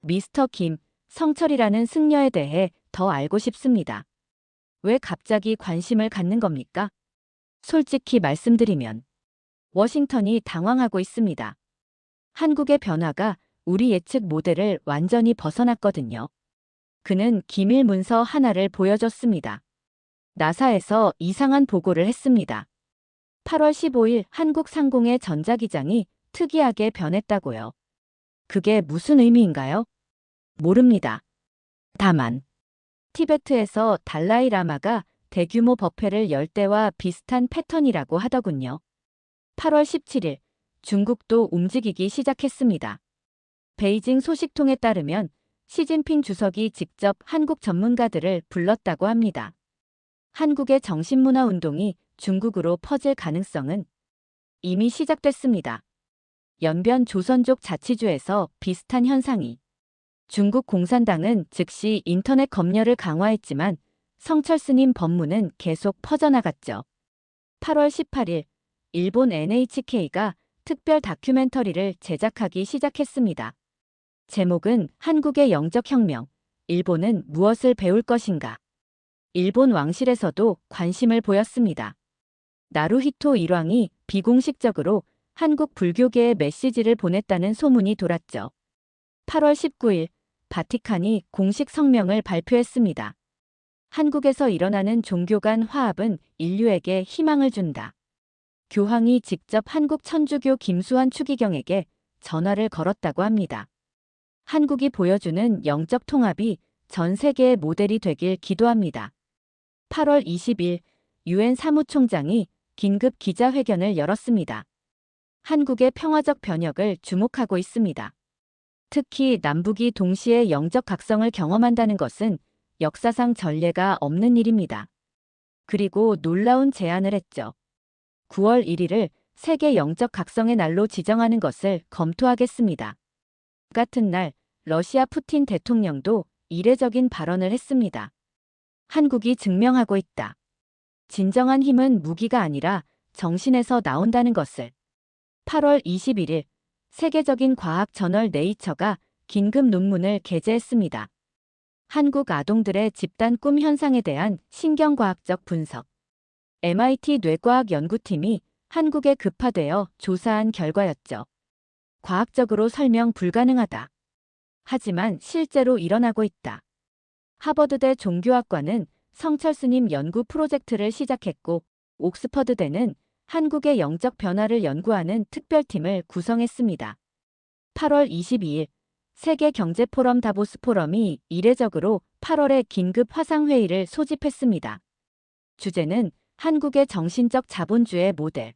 미스터 김, 성철이라는 승려에 대해 더 알고 싶습니다. 왜 갑자기 관심을 갖는 겁니까? 솔직히 말씀드리면 워싱턴이 당황하고 있습니다. 한국의 변화가 우리 예측 모델을 완전히 벗어났거든요. 그는 기밀 문서 하나를 보여줬습니다. 나사에서 이상한 보고를 했습니다. 8월 15일 한국 상공의 전자기장이 특이하게 변했다고요. 그게 무슨 의미인가요? 모릅니다. 다만 티베트에서 달라이 라마가 대규모 법회를 열 때와 비슷한 패턴이라고 하더군요. 8월 17일 중국도 움직이기 시작했습니다. 베이징 소식통에 따르면 시진핑 주석이 직접 한국 전문가들을 불렀다고 합니다. 한국의 정신문화 운동이 중국으로 퍼질 가능성은 이미 시작됐습니다. 연변 조선족 자치주에서 비슷한 현상이. 중국 공산당은 즉시 인터넷 검열을 강화했지만 성철스님 법문은 계속 퍼져나갔죠. 8월 18일, 일본 NHK가 특별 다큐멘터리를 제작하기 시작했습니다. 제목은 한국의 영적혁명, 일본은 무엇을 배울 것인가? 일본 왕실에서도 관심을 보였습니다. 나루히토 일왕이 비공식적으로 한국 불교계에 메시지를 보냈다는 소문이 돌았죠. 8월 19일, 바티칸이 공식 성명을 발표했습니다. 한국에서 일어나는 종교 간 화합은 인류에게 희망을 준다. 교황이 직접 한국 천주교 김수환 추기경에게 전화를 걸었다고 합니다. 한국이 보여주는 영적 통합이 전 세계의 모델이 되길 기도합니다. 8월 20일, 유엔 사무총장이 긴급 기자회견을 열었습니다. 한국의 평화적 변혁을 주목하고 있습니다. 특히 남북이 동시에 영적 각성을 경험한다는 것은 역사상 전례가 없는 일입니다. 그리고 놀라운 제안을 했죠. 9월 1일을 세계 영적 각성의 날로 지정하는 것을 검토하겠습니다. 같은 날 러시아 푸틴 대통령도 이례적인 발언을 했습니다. 한국이 증명하고 있다. 진정한 힘은 무기가 아니라 정신에서 나온다는 것을. 8월 21일 세계적인 과학 저널 네이처가 긴급 논문을 게재했습니다. 한국 아동들의 집단 꿈 현상에 대한 신경과학적 분석. MIT 뇌과학 연구팀이 한국에 급파되어 조사한 결과였죠. 과학적으로 설명 불가능하다. 하지만 실제로 일어나고 있다. 하버드대 종교학과는 성철스님 연구 프로젝트를 시작했고, 옥스퍼드대는 한국의 영적 변화를 연구하는 특별팀을 구성했습니다. 8월 22일 세계경제포럼 다보스 포럼이 이례적으로 8월에 긴급 화상회의를 소집했습니다. 주제는 한국의 정신적 자본주의 모델.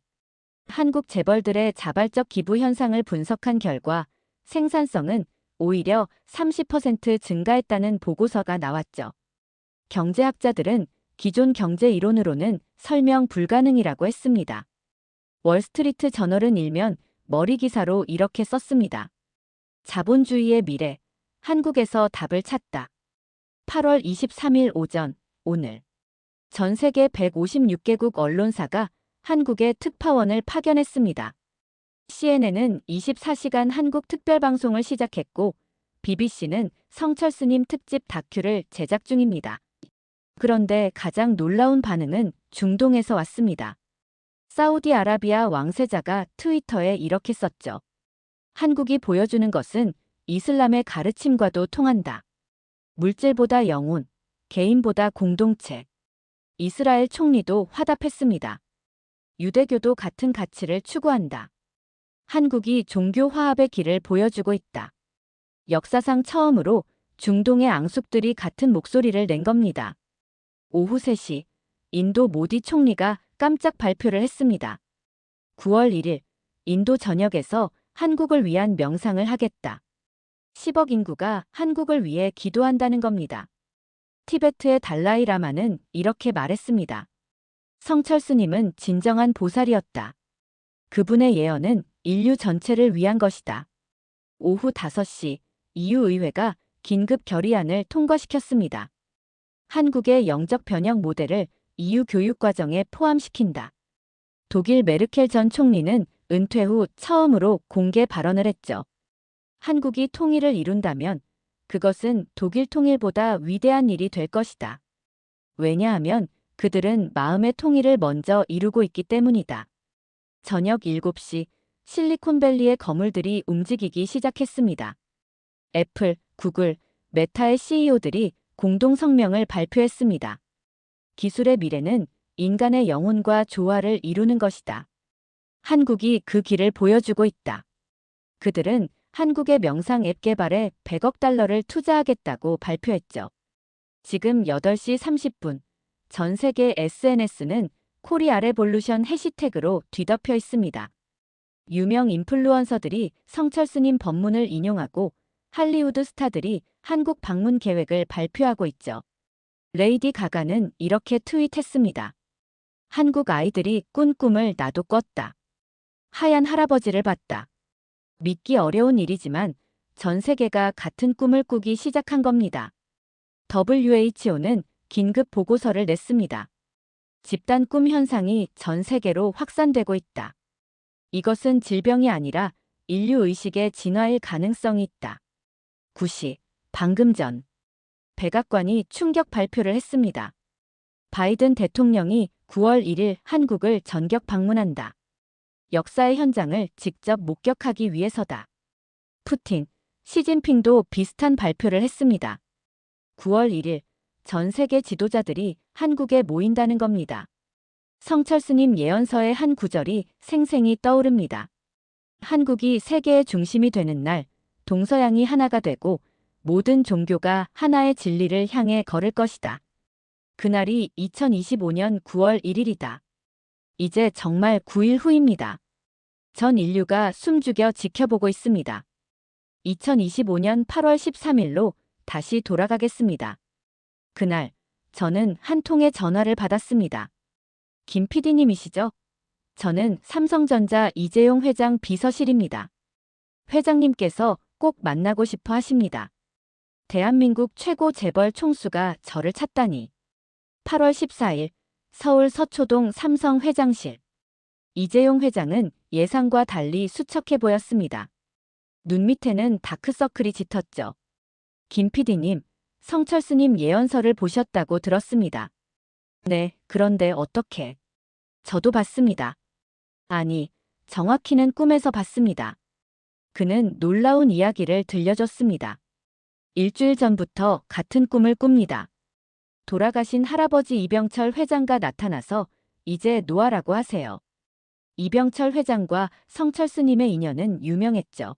한국 재벌들의 자발적 기부 현상을 분석한 결과 생산성은 오히려 30% 증가했다는 보고서가 나왔죠. 경제학자들은 기존 경제 이론으로는 설명 불가능이라고 했습니다. 월스트리트 저널은 일면 머리 기사로 이렇게 썼습니다. 자본주의의 미래, 한국에서 답을 찾다. 8월 23일 오전, 오늘. 전 세계 156개국 언론사가 한국의 특파원을 파견했습니다. CNN은 24시간 한국 특별방송을 시작했고, BBC는 성철스님 특집 다큐를 제작 중입니다. 그런데 가장 놀라운 반응은 중동에서 왔습니다. 사우디아라비아 왕세자가 트위터에 이렇게 썼죠. 한국이 보여주는 것은 이슬람의 가르침과도 통한다. 물질보다 영혼, 개인보다 공동체. 이스라엘 총리도 화답했습니다. 유대교도 같은 가치를 추구한다. 한국이 종교 화합의 길을 보여주고 있다. 역사상 처음으로 중동의 앙숙들이 같은 목소리를 낸 겁니다. 오후 3시, 인도 모디 총리가 깜짝 발표를 했습니다. 9월 1일, 인도 전역에서 한국을 위한 명상을 하겠다. 10억 인구가 한국을 위해 기도한다는 겁니다. 티베트의 달라이 라마는 이렇게 말했습니다. 성철스님은 진정한 보살이었다. 그분의 예언은 인류 전체를 위한 것이다. 오후 5시, EU 의회가 긴급 결의안을 통과시켰습니다. 한국의 영적 변형 모델을 EU 교육과정에 포함시킨다. 독일 메르켈 전 총리는 은퇴 후 처음으로 공개 발언을 했죠. 한국이 통일을 이룬다면 그것은 독일 통일보다 위대한 일이 될 것이다. 왜냐하면 그들은 마음의 통일을 먼저 이루고 있기 때문이다. 저녁 7시 실리콘밸리의 거물들이 움직이기 시작했습니다. 애플, 구글, 메타의 CEO들이 공동 성명을 발표했습니다. 기술의 미래는 인간의 영혼과 조화를 이루는 것이다. 한국이 그 길을 보여주고 있다. 그들은 한국의 명상 앱 개발에 100억 달러를 투자하겠다고 발표했죠. 지금 8시 30분, 전 세계 SNS는 코리아 레볼루션 해시태그로 뒤덮여 있습니다. 유명 인플루언서들이 성철스님 법문을 인용하고 할리우드 스타들이 한국 방문 계획을 발표하고 있죠. 레이디 가가는 이렇게 트윗했습니다. 한국 아이들이 꾼 꿈을 나도 꿨다. 하얀 할아버지를 봤다. 믿기 어려운 일이지만 전 세계가 같은 꿈을 꾸기 시작한 겁니다. WHO는 긴급 보고서를 냈습니다. 집단 꿈 현상이 전 세계로 확산되고 있다. 이것은 질병이 아니라 인류 의식의 진화일 가능성이 있다. 9시, 방금 전. 백악관이 충격 발표를 했습니다. 바이든 대통령이 9월 1일 한국을 전격 방문한다. 역사의 현장을 직접 목격하기 위해서다. 푸틴, 시진핑도 비슷한 발표를 했습니다. 9월 1일 전 세계 지도자들이 한국에 모인다는 겁니다. 성철스님 예언서의 한 구절이 생생히 떠오릅니다. 한국이 세계의 중심이 되는 날, 동서양이 하나가 되고 모든 종교가 하나의 진리를 향해 걸을 것이다. 그날이 2025년 9월 1일이다. 이제 정말 9일 후입니다. 전 인류가 숨죽여 지켜보고 있습니다. 2025년 8월 13일로 다시 돌아가겠습니다. 그날 저는 한 통의 전화를 받았습니다. 김 PD님이시죠? 저는 삼성전자 이재용 회장 비서실입니다. 회장님께서 꼭 만나고 싶어 하십니다. 대한민국 최고 재벌 총수가 저를 찾다니. 8월 14일 서울 서초동 삼성 회장실. 이재용 회장은 예상과 달리 수척해 보였습니다. 눈 밑에는 다크서클이 짙었죠. 김 PD님, 성철스님 예언서를 보셨다고 들었습니다. 네, 그런데 어떻게? 저도 봤습니다. 아니, 정확히는 꿈에서 봤습니다. 그는 놀라운 이야기를 들려줬습니다. 일주일 전부터 같은 꿈을 꿉니다. 돌아가신 할아버지 이병철 회장과 나타나서 이제 노아라고 하세요. 이병철 회장과 성철스님의 인연은 유명했죠.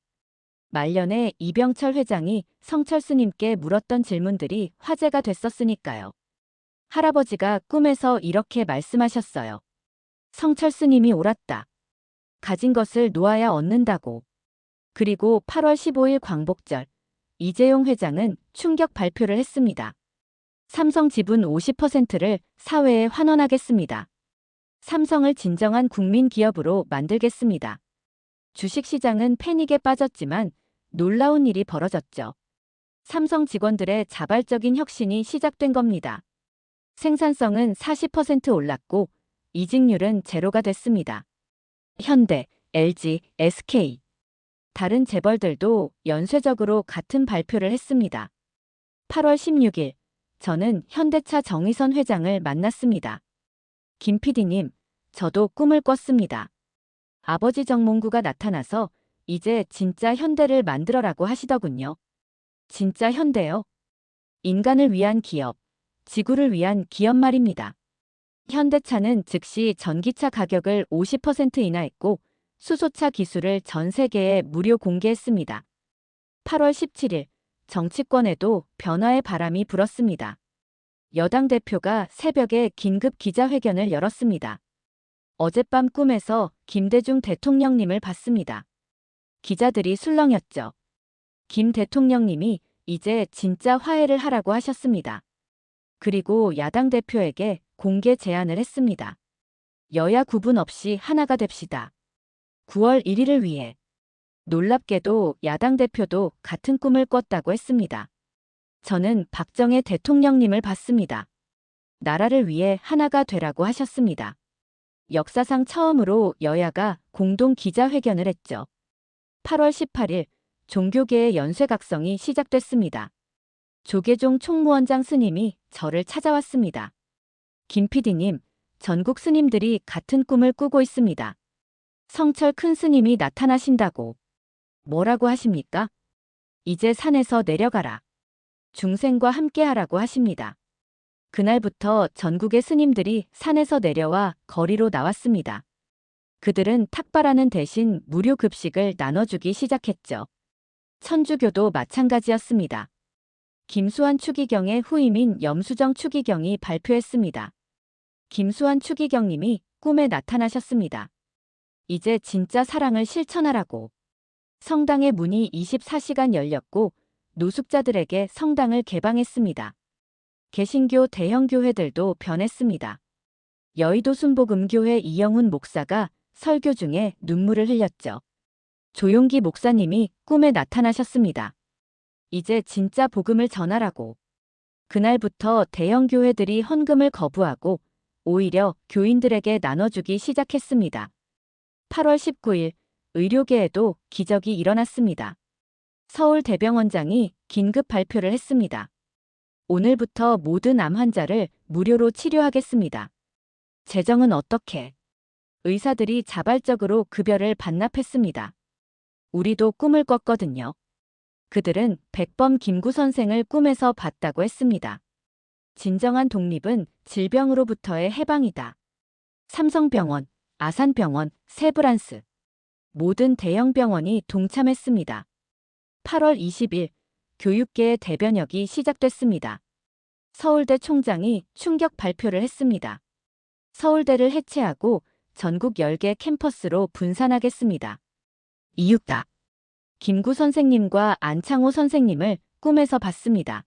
말년에 이병철 회장이 성철스님께 물었던 질문들이 화제가 됐었으니까요. 할아버지가 꿈에서 이렇게 말씀하셨어요. 성철스님이 옳았다. 가진 것을 놓아야 얻는다고. 그리고 8월 15일 광복절, 이재용 회장은 충격 발표를 했습니다. 삼성 지분 50%를 사회에 환원하겠습니다. 삼성을 진정한 국민 기업으로 만들겠습니다. 주식시장은 패닉에 빠졌지만 놀라운 일이 벌어졌죠. 삼성 직원들의 자발적인 혁신이 시작된 겁니다. 생산성은 40% 올랐고 이직률은 제로가 됐습니다. 현대, LG, SK. 다른 재벌들도 연쇄적으로 같은 발표를 했습니다. 8월 16일, 저는 현대차 정의선 회장을 만났습니다. 김 PD님, 저도 꿈을 꿨습니다. 아버지 정몽구가 나타나서 이제 진짜 현대를 만들어라고 하시더군요. 진짜 현대요? 인간을 위한 기업, 지구를 위한 기업 말입니다. 현대차는 즉시 전기차 가격을 50% 인하했고 수소차 기술을 전 세계에 무료 공개했습니다. 8월 17일, 정치권에도 변화의 바람이 불었습니다. 여당 대표가 새벽에 긴급 기자회견을 열었습니다. 어젯밤 꿈에서 김대중 대통령님을 봤습니다. 기자들이 술렁였죠. 김 대통령님이 이제 진짜 화해를 하라고 하셨습니다. 그리고 야당 대표에게 공개 제안을 했습니다. 여야 구분 없이 하나가 됩시다. 9월 1일을 위해. 놀랍게도 야당 대표도 같은 꿈을 꿨다고 했습니다. 저는 박정희 대통령님을 봤습니다. 나라를 위해 하나가 되라고 하셨습니다. 역사상 처음으로 여야가 공동 기자회견을 했죠. 8월 18일 종교계의 연쇄각성이 시작됐습니다. 조계종 총무원장 스님이 저를 찾아왔습니다. 김 PD님, 전국 스님들이 같은 꿈을 꾸고 있습니다. 성철 큰 스님이 나타나신다고. 뭐라고 하십니까? 이제 산에서 내려가라. 중생과 함께하라고 하십니다. 그날부터 전국의 스님들이 산에서 내려와 거리로 나왔습니다. 그들은 탁발하는 대신 무료 급식을 나눠주기 시작했죠. 천주교도 마찬가지였습니다. 김수환 추기경의 후임인 염수정 추기경이 발표했습니다. 김수환 추기경님이 꿈에 나타나셨습니다. 이제 진짜 사랑을 실천하라고. 성당의 문이 24시간 열렸고 노숙자들에게 성당을 개방했습니다. 개신교 대형 교회들도 변했습니다. 여의도 순복음교회 이영훈 목사가 설교 중에 눈물을 흘렸죠. 조용기 목사님이 꿈에 나타나셨습니다. 이제 진짜 복음을 전하라고. 그날부터 대형 교회들이 헌금을 거부하고 오히려 교인들에게 나눠주기 시작했습니다. 8월 19일 의료계에도 기적이 일어났습니다. 서울대병원장이 긴급 발표를 했습니다. 오늘부터 모든 암 환자를 무료로 치료하겠습니다. 재정은 어떻게? 의사들이 자발적으로 급여를 반납했습니다. 우리도 꿈을 꿨거든요. 그들은 백범 김구 선생을 꿈에서 봤다고 했습니다. 진정한 독립은 질병으로부터의 해방이다. 삼성병원, 아산병원, 세브란스 모든 대형 병원이 동참했습니다. 8월 20일 교육계의 대변혁이 시작됐습니다. 서울대 총장이 충격 발표를 했습니다. 서울대를 해체하고 전국 10개 캠퍼스로 분산하겠습니다. 이유다. 김구 선생님과 안창호 선생님을 꿈에서 봤습니다.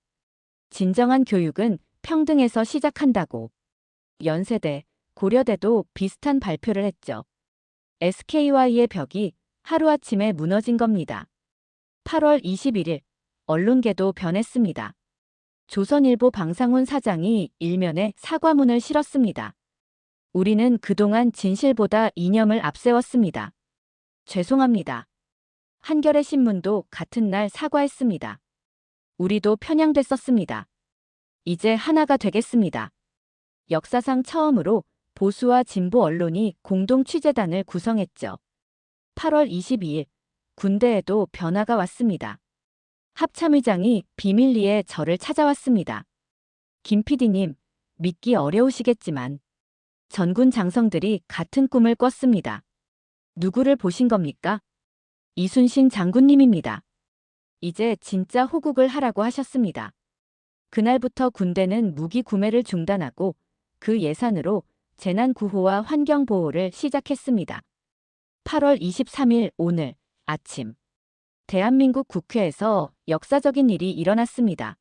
진정한 교육은 평등에서 시작한다고. 연세대, 고려대도 비슷한 발표를 했죠. SKY의 벽이 하루아침에 무너진 겁니다. 8월 21일 언론계도 변했습니다. 조선일보 방상훈 사장이 일면에 사과문을 실었습니다. 우리는 그동안 진실보다 이념을 앞세웠습니다. 죄송합니다. 한겨레 신문도 같은 날 사과했습니다. 우리도 편향됐었습니다. 이제 하나가 되겠습니다. 역사상 처음으로 보수와 진보 언론이 공동 취재단을 구성했죠. 8월 22일 군대에도 변화가 왔습니다. 합참의장이 비밀리에 저를 찾아왔습니다. 김 PD님, 믿기 어려우시겠지만 전군 장성들이 같은 꿈을 꿨습니다. 누구를 보신 겁니까? 이순신 장군님입니다. 이제 진짜 호국을 하라고 하셨습니다. 그날부터 군대는 무기 구매를 중단하고 그 예산으로 재난 구호와 환경 보호를 시작했습니다. 8월 23일 오늘 아침 대한민국 국회에서 역사적인 일이 일어났습니다.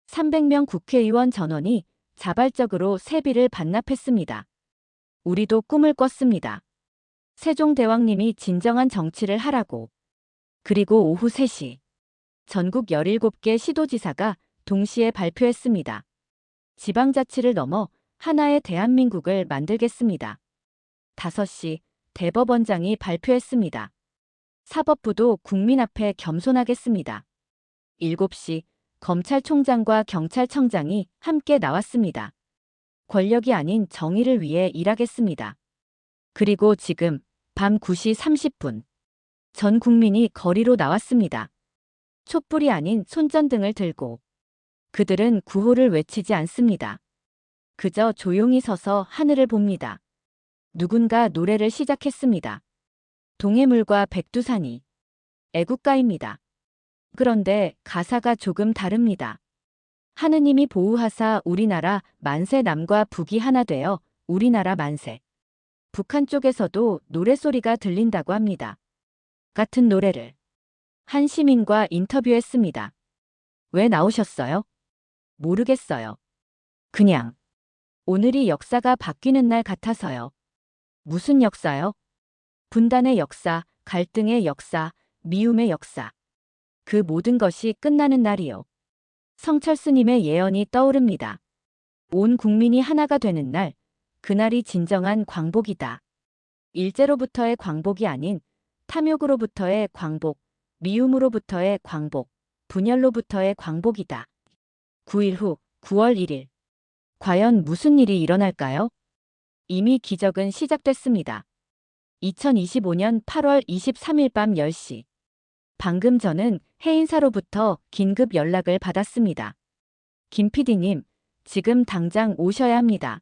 300명 국회의원 전원이 자발적으로 세비를 반납했습니다. 우리도 꿈을 꿨습니다. 세종대왕님이 진정한 정치를 하라고. 그리고 오후 3시 전국 17개 시도지사가 동시에 발표했습니다. 지방자치를 넘어 하나의 대한민국을 만들겠습니다. 5시 대법원장이 발표했습니다. 사법부도 국민 앞에 겸손하겠습니다. 7시 검찰총장과 경찰청장이 함께 나왔습니다. 권력이 아닌 정의를 위해 일하겠습니다. 그리고 지금 밤 9시 30분 전 국민이 거리로 나왔습니다. 촛불이 아닌 손전등을 들고. 그들은 구호를 외치지 않습니다. 그저 조용히 서서 하늘을 봅니다. 누군가 노래를 시작했습니다. 동해물과 백두산이. 애국가입니다. 그런데 가사가 조금 다릅니다. 하느님이 보호하사 우리나라 만세 남과 북이 하나 되어 우리나라 만세. 북한 쪽에서도 노래소리가 들린다고 합니다. 같은 노래를 한 시민과 인터뷰했습니다. 왜 나오셨어요? 모르겠어요. 그냥 오늘이 역사가 바뀌는 날 같아서요. 무슨 역사요? 분단의 역사, 갈등의 역사, 미움의 역사. 그 모든 것이 끝나는 날이요. 성철 스님의 예언이 떠오릅니다. 온 국민이 하나가 되는 날, 그날이 진정한 광복이다. 일제로부터의 광복이 아닌 탐욕으로부터의 광복, 미움으로부터의 광복, 분열로부터의 광복이다. 9일 후 9월 1일. 과연 무슨 일이 일어날까요? 이미 기적은 시작됐습니다. 2025년 8월 23일 밤 10시. 방금 저는 해인사로부터 긴급 연락을 받았습니다. 김 PD님, 지금 당장 오셔야 합니다.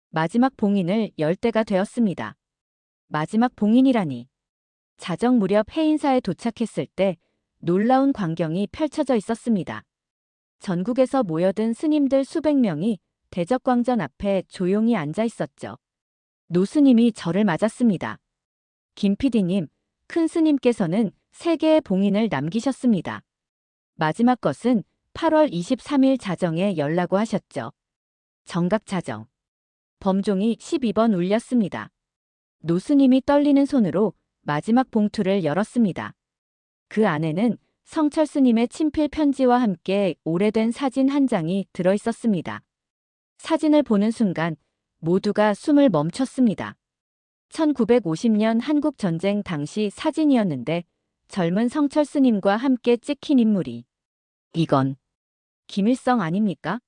마지막 봉인을 열 때가 되었습니다. 마지막 봉인이라니. 자정 무렵 해인사에 도착했을 때 놀라운 광경이 펼쳐져 있었습니다. 전국에서 모여든 스님들 수백 명이 대적광전 앞에 조용히 앉아 있었죠. 노스님이 저를 맞았습니다. 김 PD님, 큰 스님께서는 3개의 봉인을 남기셨습니다. 마지막 것은 8월 23일 자정에 열라고 하셨죠. 정각 자정. 범종이 12번 울렸습니다. 노스님이 떨리는 손으로 마지막 봉투를 열었습니다. 그 안에는 성철 스님의 친필 편지와 함께 오래된 사진 한 장이 들어 있었습니다. 사진을 보는 순간 모두가 숨을 멈췄습니다. 1950년 한국 전쟁 당시 사진이었는데 젊은 성철 스님과 함께 찍힌 인물이 이건 김일성 아닙니까?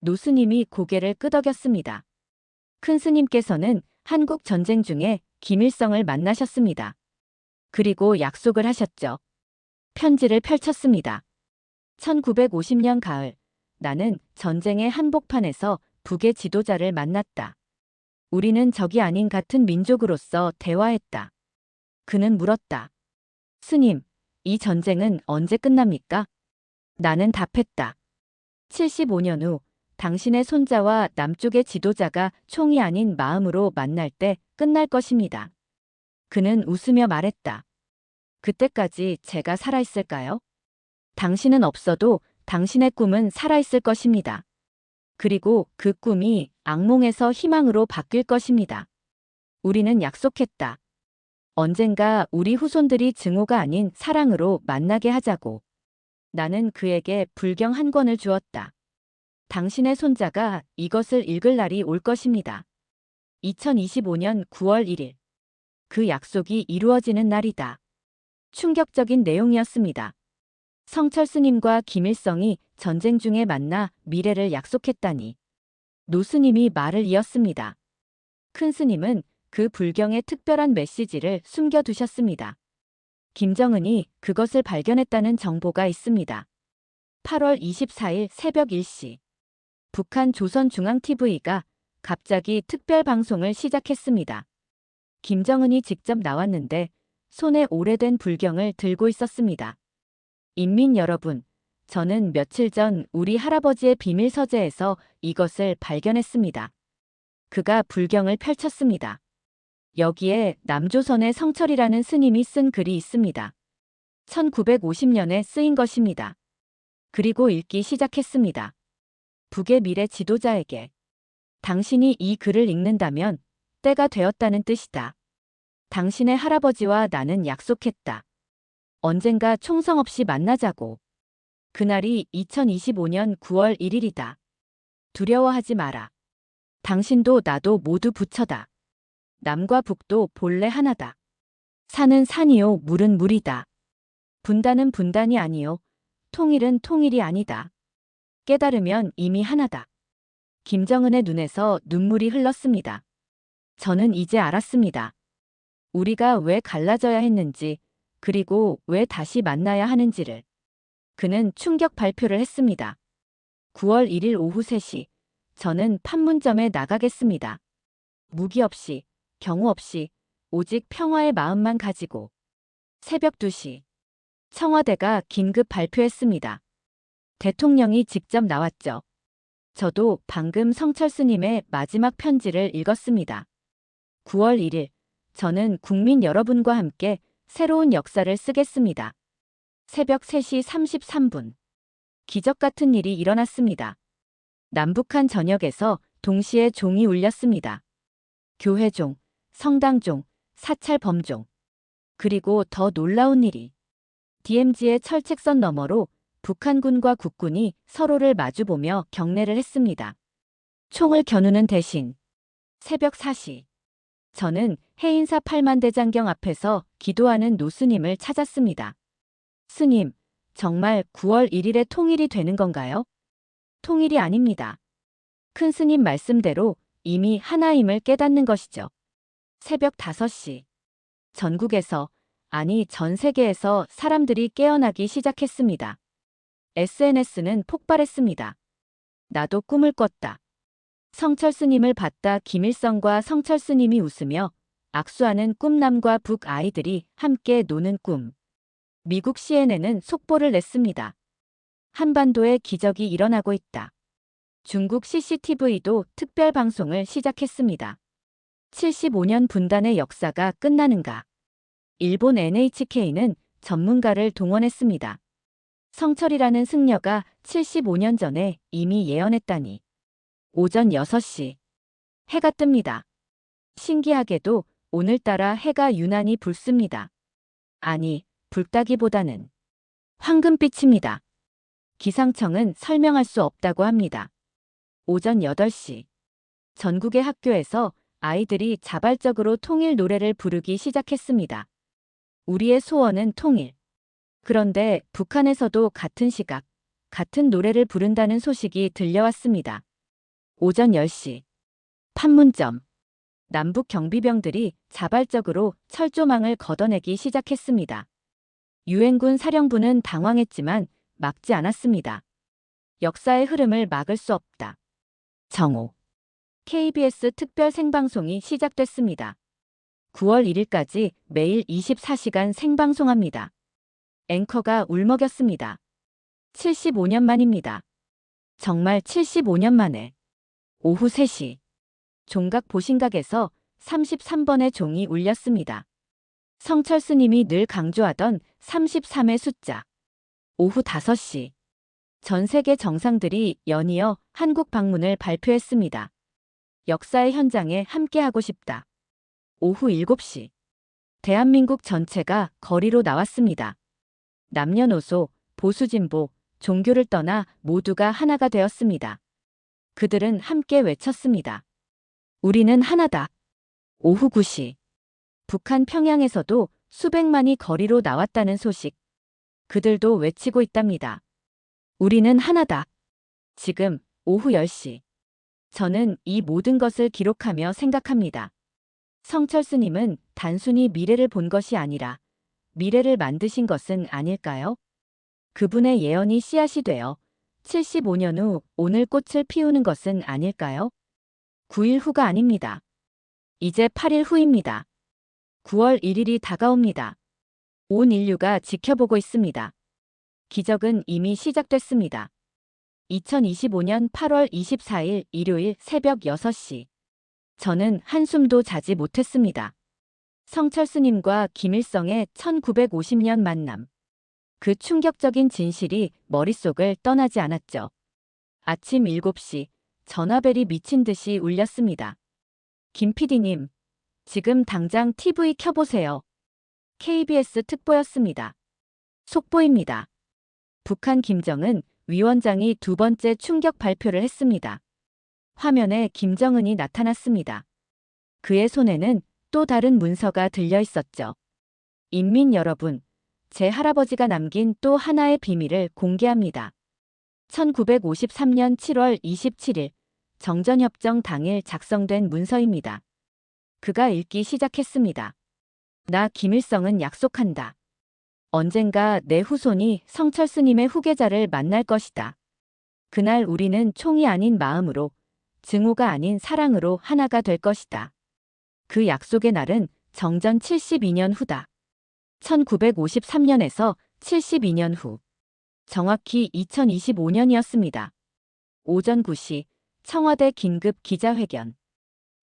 노 스님이 고개를 끄덕였습니다. 큰 스님께서는 한국 전쟁 중에 김일성을 만나셨습니다. 그리고 약속을 하셨죠. 편지를 펼쳤습니다. 1950년 가을, 나는 전쟁의 한복판에서 북의 지도자를 만났다. 우리는 적이 아닌 같은 민족으로서 대화했다. 그는 물었다. 스님, 이 전쟁은 언제 끝납니까? 나는 답했다. 75년 후 당신의 손자와 남쪽의 지도자가 총이 아닌 마음으로 만날 때 끝날 것입니다. 그는 웃으며 말했다. 그때까지 제가 살아있을까요? 당신은 없어도 당신의 꿈은 살아있을 것입니다. 그리고 그 꿈이 악몽에서 희망으로 바뀔 것입니다. 우리는 약속했다. 언젠가 우리 후손들이 증오가 아닌 사랑으로 만나게 하자고. 나는 그에게 불경 한 권을 주었다. 당신의 손자가 이것을 읽을 날이 올 것입니다. 2025년 9월 1일. 그 약속이 이루어지는 날이다. 충격적인 내용이었습니다. 성철 스님과 김일성이 전쟁 중에 만나 미래를 약속했다니. 노 스님이 말을 이었습니다. 큰 스님은 그 불경의 특별한 메시지를 숨겨두셨습니다. 김정은이 그것을 발견했다는 정보가 있습니다. 8월 24일 새벽 1시. 북한 조선중앙TV가 갑자기 특별 방송을 시작했습니다. 김정은이 직접 나왔는데 손에 오래된 불경을 들고 있었습니다. 인민 여러분, 저는 며칠 전 우리 할아버지의 비밀 서재에서 이것을 발견했습니다. 그가 불경을 펼쳤습니다. 여기에 남조선의 성철이라는 스님이 쓴 글이 있습니다. 1950년에 쓰인 것입니다. 그리고 읽기 시작했습니다. 북의 미래 지도자에게 당신이 이 글을 읽는다면 때가 되었다는 뜻이다. 당신의 할아버지와 나는 약속했다. 언젠가 총성 없이 만나자고. 그날이 2025년 9월 1일이다. 두려워하지 마라. 당신도 나도 모두 부처다. 남과 북도 본래 하나다. 산은 산이요, 물은 물이다. 분단은 분단이 아니요, 통일은 통일이 아니다. 깨달으면 이미 하나다. 김정은의 눈에서 눈물이 흘렀습니다. 저는 이제 알았습니다. 우리가 왜 갈라져야 했는지, 그리고 왜 다시 만나야 하는지를. 그는 충격 발표를 했습니다. 9월 1일 오후 3시, 저는 판문점에 나가겠습니다. 무기 없이, 경우 없이, 오직 평화의 마음만 가지고. 새벽 2시, 청와대가 긴급 발표했습니다. 대통령이 직접 나왔죠. 저도 방금 성철 스님의 마지막 편지를 읽었습니다. 9월 1일, 저는 국민 여러분과 함께 새로운 역사를 쓰겠습니다. 새벽 3시 33분. 기적 같은 일이 일어났습니다. 남북한 전역에서 동시에 종이 울렸습니다. 교회종, 성당종, 사찰범종. 그리고 더 놀라운 일이 DMZ의 철책선 너머로 북한군과 국군이 서로를 마주보며 경례를 했습니다. 총을 겨누는 대신 새벽 4시. 저는 해인사 8만대장경 앞에서 기도하는 노 스님을 찾았습니다. 스님, 정말 9월 1일에 통일이 되는 건가요? 통일이 아닙니다. 큰 스님 말씀대로 이미 하나임을 깨닫는 것이죠. 새벽 5시. 전국에서, 아니 전 세계에서 사람들이 깨어나기 시작했습니다. SNS는 폭발했습니다. 나도 꿈을 꿨다. 성철 스님을 봤다. 김일성과 성철 스님이 웃으며 악수하는 꿈남과 북 아이들이 함께 노는 꿈. 미국 CNN은 속보를 냈습니다. 한반도에 기적이 일어나고 있다. 중국 CCTV도 특별 방송을 시작했습니다. 75년 분단의 역사가 끝나는가? 일본 NHK는 전문가를 동원했습니다. 성철이라는 승려가 75년 전에 이미 예언했다니. 오전 6시. 해가 뜹니다. 신기하게도 오늘따라 해가 유난히 붉습니다. 아니, 붉다기보다는 황금빛입니다. 기상청은 설명할 수 없다고 합니다. 오전 8시. 전국의 학교에서 아이들이 자발적으로 통일 노래를 부르기 시작했습니다. 우리의 소원은 통일. 그런데 북한에서도 같은 시각, 같은 노래를 부른다는 소식이 들려왔습니다. 오전 10시. 판문점. 남북 경비병들이 자발적으로 철조망을 걷어내기 시작했습니다. 유엔군 사령부는 당황했지만 막지 않았습니다. 역사의 흐름을 막을 수 없다. 정오. KBS 특별 생방송이 시작됐습니다. 9월 1일까지 매일 24시간 생방송합니다. 앵커가 울먹였습니다. 75년 만입니다. 정말 75년 만에. 오후 3시. 종각 보신각에서 33번의 종이 울렸습니다. 성철 스님이 늘 강조하던 33의 숫자. 오후 5시. 전 세계 정상들이 연이어 한국 방문을 발표했습니다. 역사의 현장에 함께하고 싶다. 오후 7시. 대한민국 전체가 거리로 나왔습니다. 남녀노소, 보수진보, 종교를 떠나 모두가 하나가 되었습니다. 그들은 함께 외쳤습니다. 우리는 하나다. 오후 9시. 북한 평양에서도 수백만이 거리로 나왔다는 소식. 그들도 외치고 있답니다. 우리는 하나다. 지금 오후 10시. 저는 이 모든 것을 기록하며 생각합니다. 성철 스님은 단순히 미래를 본 것이 아니라 미래를 만드신 것은 아닐까요? 그분의 예언이 씨앗이 되어 75년 후 오늘 꽃을 피우는 것은 아닐까요? 9일 후가 아닙니다. 이제 8일 후입니다. 9월 1일이 다가옵니다. 온 인류가 지켜보고 있습니다. 기적은 이미 시작됐습니다. 2025년 8월 24일 일요일 새벽 6시. 저는 한숨도 자지 못했습니다. 성철 스님과 김일성의 1950년 만남. 그 충격적인 진실이 머릿속을 떠나지 않았죠. 아침 7시 전화벨이 미친 듯이 울렸습니다. 김 PD님, 지금 당장 TV 켜보세요. KBS 특보였습니다. 속보입니다. 북한 김정은 위원장이 두 번째 충격 발표를 했습니다. 화면에 김정은이 나타났습니다. 그의 손에는 또 다른 문서가 들려 있었죠. 인민 여러분, 제 할아버지가 남긴 또 하나의 비밀을 공개합니다. 1953년 7월 27일 정전협정 당일 작성된 문서입니다. 그가 읽기 시작했습니다. 나 김일성은 약속한다. 언젠가 내 후손이 성철 스님의 후계자를 만날 것이다. 그날 우리는 총이 아닌 마음으로, 증오가 아닌 사랑으로 하나가 될 것이다. 그 약속의 날은 정전 72년 후다. 1953년에서 72년 후. 정확히 2025년이었습니다. 오전 9시 청와대 긴급 기자회견.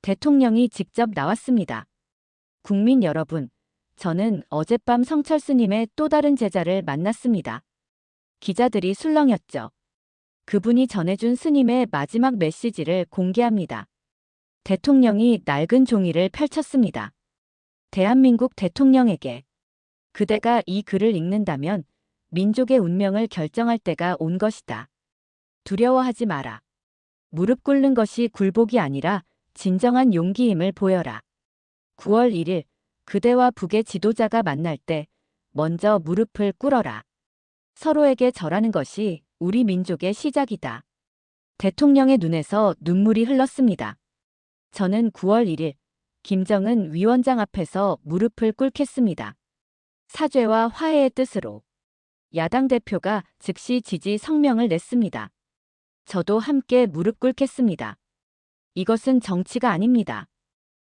대통령이 직접 나왔습니다. 국민 여러분, 저는 어젯밤 성철 스님의 또 다른 제자를 만났습니다. 기자들이 술렁였죠. 그분이 전해준 스님의 마지막 메시지를 공개합니다. 대통령이 낡은 종이를 펼쳤습니다. 대한민국 대통령에게. 그대가 이 글을 읽는다면 민족의 운명을 결정할 때가 온 것이다. 두려워하지 마라. 무릎 꿇는 것이 굴복이 아니라 진정한 용기임을 보여라. 9월 1일 그대와 북의 지도자가 만날 때 먼저 무릎을 꿇어라. 서로에게 절하는 것이 우리 민족의 시작이다. 대통령의 눈에서 눈물이 흘렀습니다. 저는 9월 1일 김정은 위원장 앞에서 무릎을 꿇겠습니다. 사죄와 화해의 뜻으로. 야당 대표가 즉시 지지 성명을 냈습니다. 저도 함께 무릎 꿇겠습니다. 이것은 정치가 아닙니다.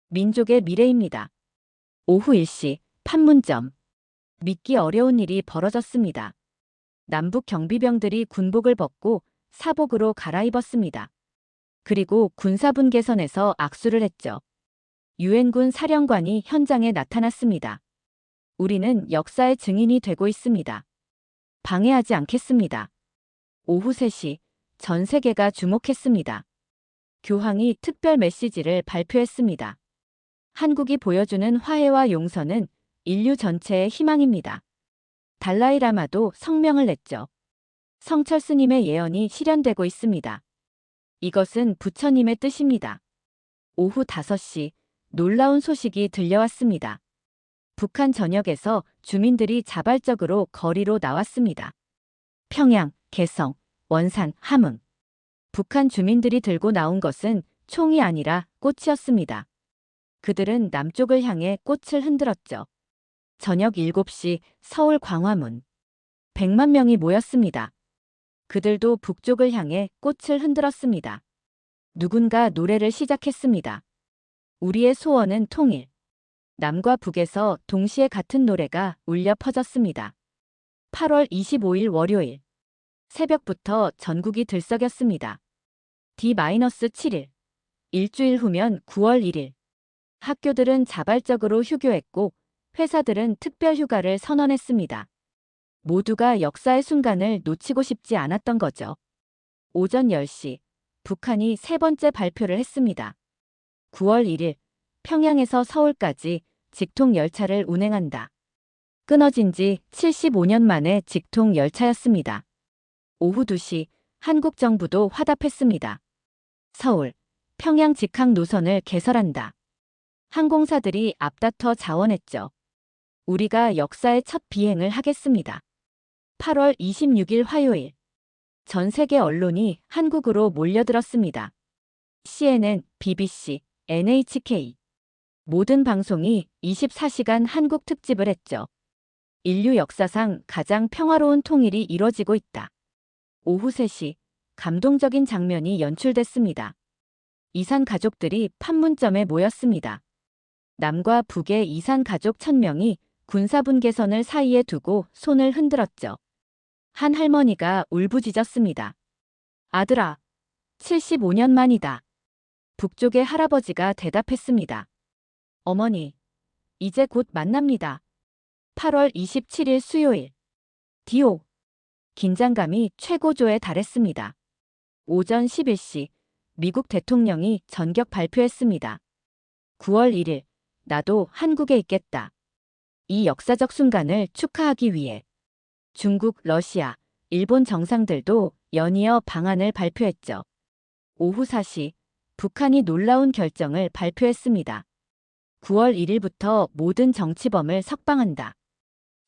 민족의 미래입니다. 오후 1시 판문점. 믿기 어려운 일이 벌어졌습니다. 남북 경비병들이 군복을 벗고 사복으로 갈아입었습니다. 그리고 군사분계선에서 악수를 했죠. 유엔군 사령관이 현장에 나타났습니다. 우리는 역사의 증인이 되고 있습니다. 방해하지 않겠습니다. 오후 3시 전 세계가 주목했습니다. 교황이 특별 메시지를 발표했습니다. 한국이 보여주는 화해와 용서는 인류 전체의 희망입니다. 달라이라마도 성명을 냈죠. 성철 스님의 예언이 실현되고 있습니다. 이것은 부처님의 뜻입니다. 오후 5시 놀라운 소식이 들려왔습니다. 북한 전역에서 주민들이 자발적으로 거리로 나왔습니다. 평양, 개성, 원산, 함흥. 북한 주민들이 들고 나온 것은 총이 아니라 꽃이었습니다. 그들은 남쪽을 향해 꽃을 흔들었죠. 저녁 7시 서울 광화문. 100만 명이 모였습니다. 그들도 북쪽을 향해 꽃을 흔들었습니다. 누군가 노래를 시작했습니다. 우리의 소원은 통일. 남과 북에서 동시에 같은 노래가 울려 퍼졌습니다. 8월 25일 월요일. 새벽부터 전국이 들썩였습니다. D-7일. 일주일 후면 9월 1일. 학교들은 자발적으로 휴교했고 회사들은 특별 휴가를 선언했습니다. 모두가 역사의 순간을 놓치고 싶지 않았던 거죠. 오전 10시 북한이 세 번째 발표를 했습니다. 9월 1일 평양에서 서울까지 직통 열차를 운행한다. 끊어진 지 75년 만에 직통 열차였습니다. 오후 2시 한국 정부도 화답했습니다. 서울, 평양 직항 노선을 개설한다. 항공사들이 앞다퉈 자원했죠. 우리가 역사의 첫 비행을 하겠습니다. 8월 26일 화요일. 전 세계 언론이 한국으로 몰려들었습니다. CNN, BBC, NHK. 모든 방송이 24시간 한국 특집을 했죠. 인류 역사상 가장 평화로운 통일이 이뤄지고 있다. 오후 3시 감동적인 장면이 연출됐습니다. 이산 가족들이 판문점에 모였습니다. 남과 북의 이산 가족 1000명이 군사분계선을 사이에 두고 손을 흔들었죠. 한 할머니가 울부짖었습니다. 아들아, 75년 만이다. 북쪽의 할아버지가 대답했습니다. 어머니, 이제 곧 만납니다. 8월 27일 수요일. 디오. 긴장감이 최고조에 달했습니다. 오전 11시 미국 대통령이 전격 발표했습니다. 9월 1일. 나도 한국에 있겠다. 이 역사적 순간을 축하하기 위해 중국, 러시아, 일본 정상들도 연이어 방안을 발표했죠. 오후 4시 북한이 놀라운 결정을 발표했습니다. 9월 1일부터 모든 정치범을 석방한다.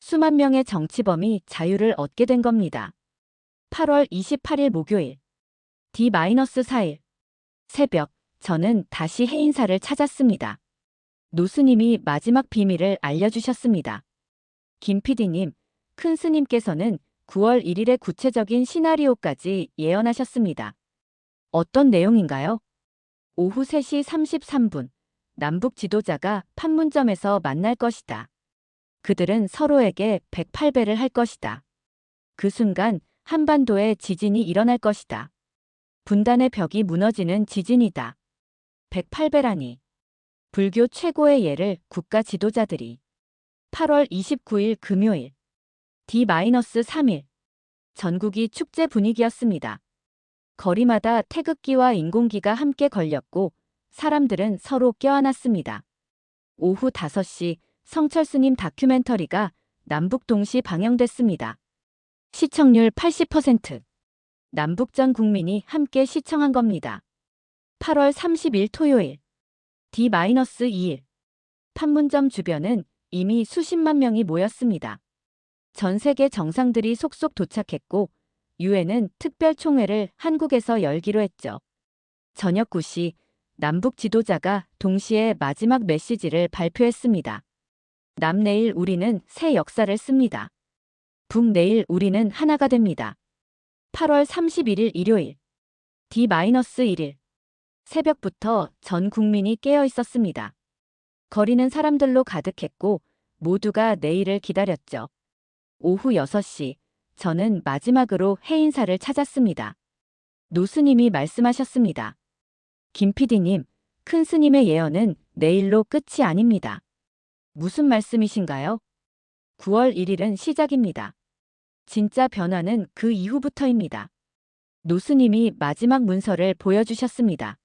수만 명의 정치범이 자유를 얻게 된 겁니다. 8월 28일 목요일. D-4일. 새벽, 저는 다시 해인사를 찾았습니다. 노스님이 마지막 비밀을 알려주셨습니다. 김 PD님, 큰 스님께서는 9월 1일의 구체적인 시나리오까지 예언하셨습니다. 어떤 내용인가요? 오후 3시 33분, 남북 지도자가 판문점에서 만날 것이다. 그들은 서로에게 108배를 할 것이다. 그 순간 한반도에 지진이 일어날 것이다. 분단의 벽이 무너지는 지진이다. 108배라니. 불교 최고의 예를 국가 지도자들이. 8월 29일 금요일. D-3일. 전국이 축제 분위기였습니다. 거리마다 태극기와 인공기가 함께 걸렸고 사람들은 서로 껴안았습니다. 오후 5시 성철 스님 다큐멘터리가 남북 동시 방영됐습니다. 시청률 80%. 남북 전 국민이 함께 시청한 겁니다. 8월 30일 토요일. D-2일. 판문점 주변은 이미 수십만 명이 모였습니다. 전 세계 정상들이 속속 도착했고 유엔은 특별총회를 한국에서 열기로 했죠. 저녁 9시 남북 지도자가 동시에 마지막 메시지를 발표했습니다. 남내일 우리는 새 역사를 씁니다. 북내일 우리는 하나가 됩니다. 8월 31일 일요일. D-1일. 새벽부터 전 국민이 깨어 있었습니다. 거리는 사람들로 가득했고 모두가 내일을 기다렸죠. 오후 6시 저는 마지막으로 해인사를 찾았습니다. 노스님이 말씀하셨습니다. 김 PD님, 큰 스님의 예언은 내일로 끝이 아닙니다. 무슨 말씀이신가요? 9월 1일은 시작입니다. 진짜 변화는 그 이후부터입니다. 노스님이 마지막 문서를 보여주셨습니다.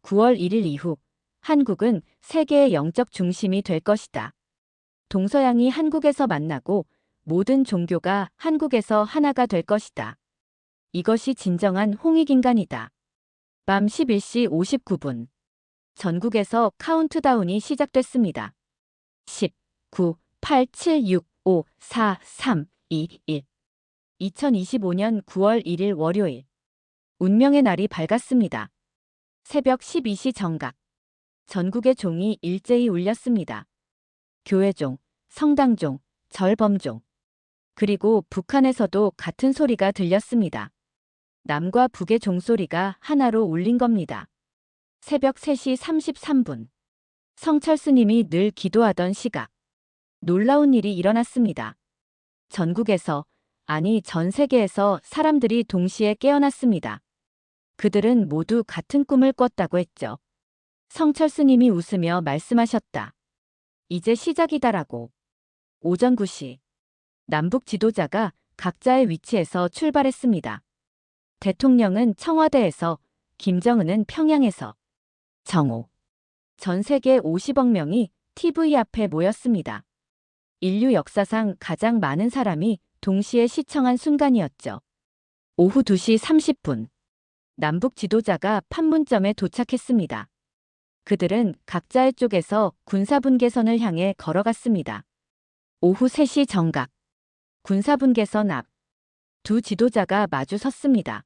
9월 1일 이후 한국은 세계의 영적 중심이 될 것이다. 동서양이 한국에서 만나고 모든 종교가 한국에서 하나가 될 것이다. 이것이 진정한 홍익인간이다. 밤 11시 59분. 전국에서 카운트다운이 시작됐습니다. 10, 9, 8, 7, 6, 5, 4, 3, 2, 1. 2025년 9월 1일 월요일. 운명의 날이 밝았습니다. 새벽 12시 정각. 전국의 종이 일제히 울렸습니다. 교회종, 성당종, 절범종. 그리고 북한에서도 같은 소리가 들렸습니다. 남과 북의 종소리가 하나로 울린 겁니다. 새벽 3시 33분. 성철 스님이 늘 기도하던 시각. 놀라운 일이 일어났습니다. 전국에서, 아니 전 세계에서 사람들이 동시에 깨어났습니다. 그들은 모두 같은 꿈을 꿨다고 했죠. 성철 스님이 웃으며 말씀하셨다. 이제 시작이다라고. 오전 9시. 남북 지도자가 각자의 위치에서 출발했습니다. 대통령은 청와대에서, 김정은은 평양에서. 정오. 전 세계 50억 명이 TV 앞에 모였습니다. 인류 역사상 가장 많은 사람이 동시에 시청한 순간이었죠. 오후 2시 30분. 남북 지도자가 판문점에 도착했습니다. 그들은 각자의 쪽에서 군사분계선을 향해 걸어갔습니다. 오후 3시 정각. 군사분계선 앞. 두 지도자가 마주 섰습니다.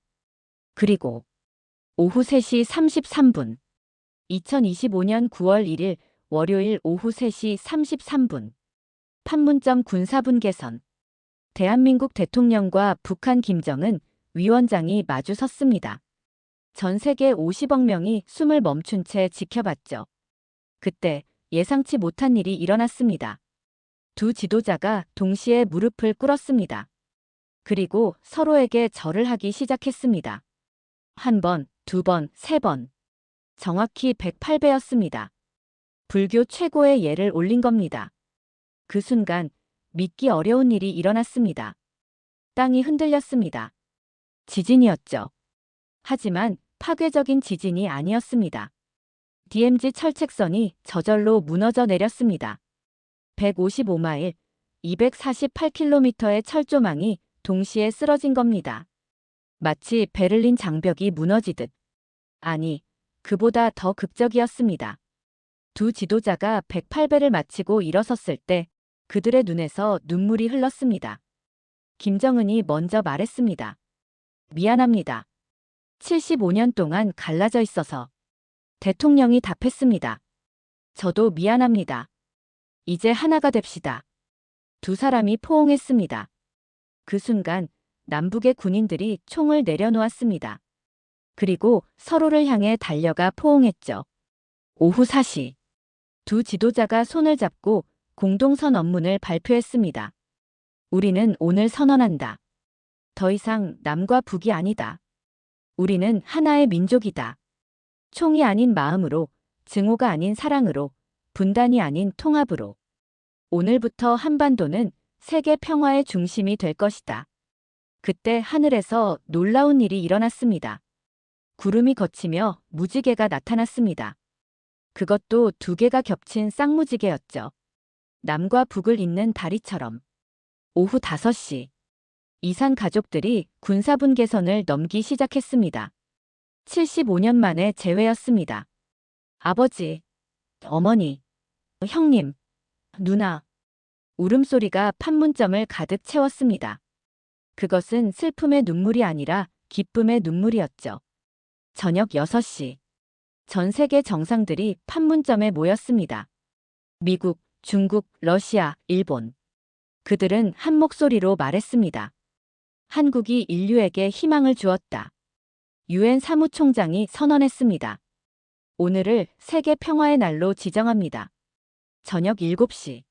그리고 오후 3시 33분. 2025년 9월 1일 월요일 오후 3시 33분. 판문점 군사분계선. 대한민국 대통령과 북한 김정은 위원장이 마주 섰습니다. 전 세계 50억 명이 숨을 멈춘 채 지켜봤죠. 그때 예상치 못한 일이 일어났습니다. 두 지도자가 동시에 무릎을 꿇었습니다. 그리고 서로에게 절을 하기 시작했습니다. 한 번, 두 번, 세 번. 정확히 108배였습니다. 불교 최고의 예를 올린 겁니다. 그 순간 믿기 어려운 일이 일어났습니다. 땅이 흔들렸습니다. 지진이었죠. 하지만 파괴적인 지진이 아니었습니다. DMZ 철책선이 저절로 무너져 내렸습니다. 155마일, 248km의 철조망이 동시에 쓰러진 겁니다. 마치 베를린 장벽이 무너지듯. 아니, 그보다 더 극적이었습니다. 두 지도자가 108배를 마치고 일어섰을 때 그들의 눈에서 눈물이 흘렀습니다. 김정은이 먼저 말했습니다. 미안합니다. 75년 동안 갈라져 있어서. 대통령이 답했습니다. 저도 미안합니다. 이제 하나가 됩시다. 두 사람이 포옹했습니다. 그 순간 남북의 군인들이 총을 내려놓았습니다. 그리고 서로를 향해 달려가 포옹했죠. 오후 4시. 두 지도자가 손을 잡고 공동선언문을 발표했습니다. 우리는 오늘 선언한다. 더 이상 남과 북이 아니다. 우리는 하나의 민족이다. 총이 아닌 마음으로, 증오가 아닌 사랑으로, 분단이 아닌 통합으로. 오늘부터 한반도는 세계 평화의 중심이 될 것이다. 그때 하늘에서 놀라운 일이 일어났습니다. 구름이 걷히며 무지개가 나타났습니다. 그것도 두 개가 겹친 쌍무지개였죠. 남과 북을 잇는 다리처럼. 오후 5시. 이산 가족들이 군사분계선을 넘기 시작했습니다. 75년 만에 재회였습니다. 아버지, 어머니, 형님, 누나. 울음소리가 판문점을 가득 채웠습니다. 그것은 슬픔의 눈물이 아니라 기쁨의 눈물이었죠. 저녁 6시. 전 세계 정상들이 판문점에 모였습니다. 미국, 중국, 러시아, 일본. 그들은 한 목소리로 말했습니다. 한국이 인류에게 희망을 주었다. 유엔 사무총장이 선언했습니다. 오늘을 세계 평화의 날로 지정합니다. 저녁 7시.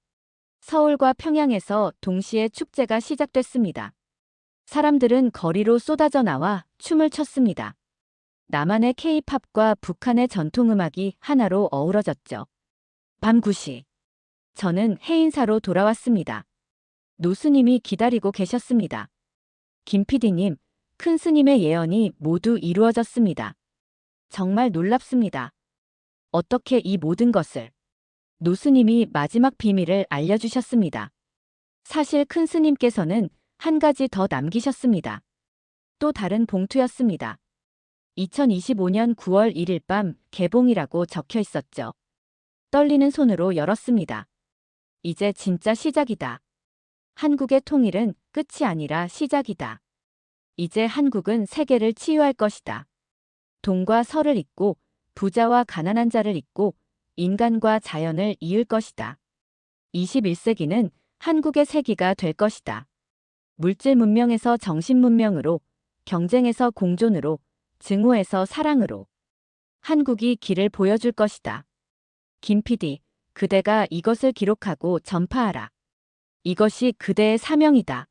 서울과 평양에서 동시에 축제가 시작됐습니다. 사람들은 거리로 쏟아져 나와 춤을 췄습니다. 남한의 K-팝과 북한의 전통음악이 하나로 어우러졌죠. 밤 9시. 저는 해인사로 돌아왔습니다. 노스님이 기다리고 계셨습니다. 김 PD님, 큰 스님의 예언이 모두 이루어졌습니다. 정말 놀랍습니다. 어떻게 이 모든 것을? 노스님이 마지막 비밀을 알려주셨습니다. 사실 큰 스님께서는 한 가지 더 남기셨습니다. 또 다른 봉투였습니다. 2025년 9월 1일 밤 개봉이라고 적혀 있었죠. 떨리는 손으로 열었습니다. 이제 진짜 시작이다. 한국의 통일은 끝이 아니라 시작이다. 이제 한국은 세계를 치유할 것이다. 동과 서를 잇고 부자와 가난한 자를 잇고 인간과 자연을 이을 것이다. 21세기는 한국의 세기가 될 것이다. 물질 문명에서 정신 문명으로, 경쟁에서 공존으로, 증오에서 사랑으로 한국이 길을 보여줄 것이다. 김 PD, 그대가 이것을 기록하고 전파하라. 이것이 그대의 사명이다.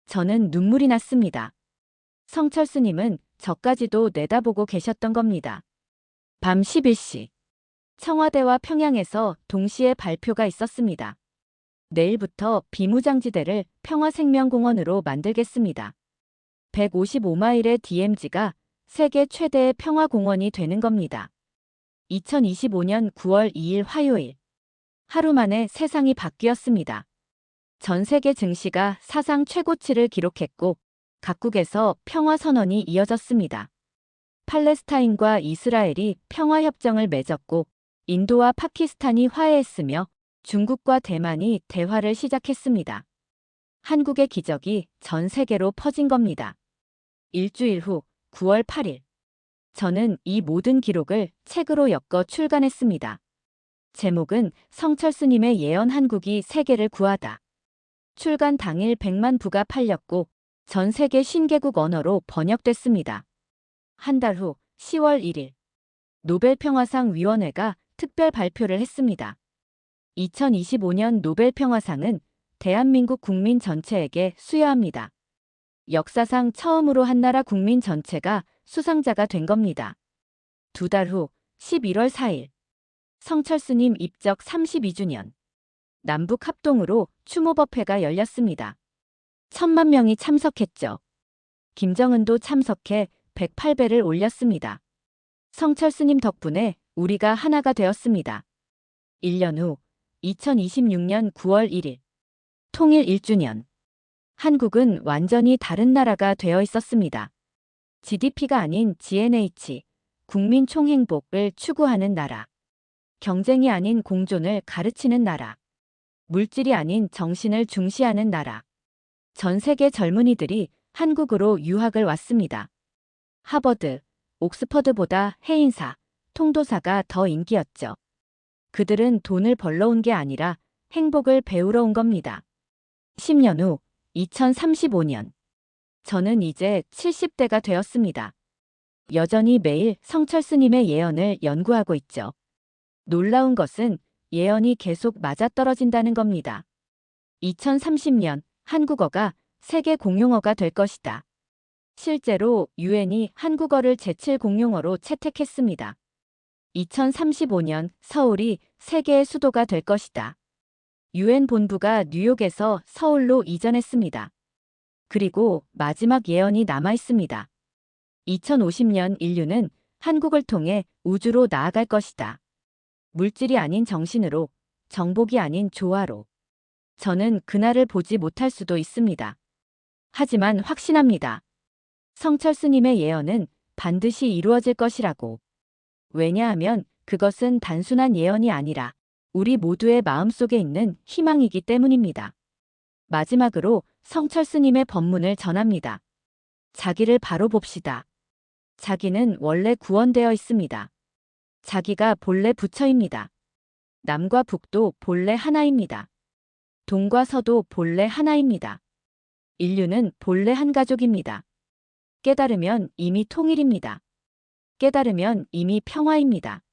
저는 눈물이 났습니다. 성철 스님은 저까지도 내다보고 계셨던 겁니다. 밤 11시. 청와대와 평양에서 동시에 발표가 있었습니다. 내일부터 비무장지대를 평화생명공원으로 만들겠습니다. 155마일의 DMZ가 세계 최대의 평화공원이 되는 겁니다. 2025년 9월 2일 화요일. 하루 만에 세상이 바뀌었습니다. 전 세계 증시가 사상 최고치를 기록했고 각국에서 평화선언이 이어졌습니다. 팔레스타인과 이스라엘이 평화협정을 맺었고 인도와 파키스탄이 화해했으며 중국과 대만이 대화를 시작했습니다. 한국의 기적이 전 세계로 퍼진 겁니다. 일주일 후 9월 8일. 저는 이 모든 기록을 책으로 엮어 출간했습니다. 제목은 성철 스님의 예언 한국이 세계를 구하다. 출간 당일 100만 부가 팔렸고 전 세계 50개국 언어로 번역됐습니다. 한 달 후 10월 1일. 노벨평화상 위원회가 특별 발표를 했습니다. 2025년 노벨평화상은 대한민국 국민 전체에게 수여합니다. 역사상 처음으로 한 나라 국민 전체가 수상자가 된 겁니다. 두 달 후 11월 4일. 성철 스님 입적 32주년. 남북 합동으로 추모법회가 열렸습니다. 1000만 명이 참석했죠. 김정은도 참석해 108배를 올렸습니다. 성철 스님 덕분에 우리가 하나가 되었습니다. 1년 후 2026년 9월 1일. 통일 1주년. 한국은 완전히 다른 나라가 되어 있었습니다. GDP가 아닌 GNH, 국민 총행복을 추구하는 나라. 경쟁이 아닌 공존을 가르치는 나라. 물질이 아닌 정신을 중시하는 나라. 전 세계 젊은이들이 한국으로 유학을 왔습니다. 하버드, 옥스퍼드보다 해인사, 통도사가 더 인기였죠. 그들은 돈을 벌러 온 게 아니라 행복을 배우러 온 겁니다. 10년 후 2035년. 저는 이제 70대가 되었습니다. 여전히 매일 성철 스님의 예언을 연구하고 있죠. 놀라운 것은 예언이 계속 맞아떨어진다는 겁니다. 2030년 한국어가 세계 공용어가 될 것이다. 실제로 유엔이 한국어를 제7 공용어로 채택했습니다. 2035년 서울이 세계의 수도가 될 것이다. 유엔 본부가 뉴욕에서 서울로 이전했습니다. 그리고 마지막 예언이 남아 있습니다. 2050년 인류는 한국을 통해 우주로 나아갈 것이다. 물질이 아닌 정신으로, 정복이 아닌 조화로. 저는 그날을 보지 못할 수도 있습니다. 하지만 확신합니다. 성철 스님의 예언은 반드시 이루어질 것이라고. 왜냐하면 그것은 단순한 예언이 아니라 우리 모두의 마음속에 있는 희망이기 때문입니다. 마지막으로 성철 스님의 법문을 전합니다. 자기를 바로 봅시다. 자기는 원래 구원되어 있습니다. 자기가 본래 부처입니다. 남과 북도 본래 하나입니다. 동과 서도 본래 하나입니다. 인류는 본래 한 가족입니다. 깨달으면 이미 통일입니다. 깨달으면 이미 평화입니다.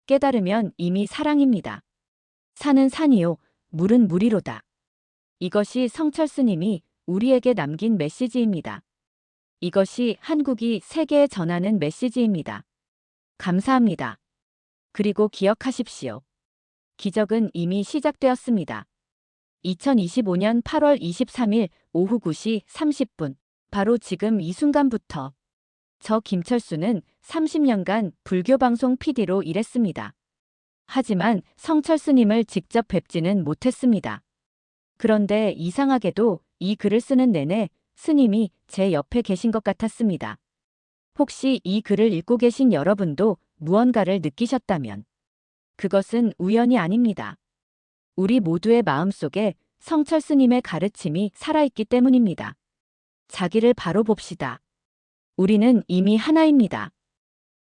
깨달으면 이미 사랑입니다. 산은 산이요, 물은 물이로다. 이것이 성철 스님이 우리에게 남긴 메시지입니다. 이것이 한국이 세계에 전하는 메시지입니다. 감사합니다. 그리고 기억하십시오. 기적은 이미 시작되었습니다. 2025년 8월 23일 오후 9시 30분 바로 지금 이 순간부터 저 김철수는 30년간 불교방송 PD로 일했습니다. 하지만 성철스님을 직접 뵙지는 못했습니다. 그런데 이상하게도 이 글을 쓰는 내내 스님이 제 옆에 계신 것 같았습니다. 혹시 이 글을 읽고 계신 여러분도 무언가를 느끼셨다면 그것은 우연이 아닙니다. 우리 모두의 마음속에 성철스님의 가르침이 살아있기 때문입니다. 자기를 바로 봅시다. 우리는 이미 하나입니다.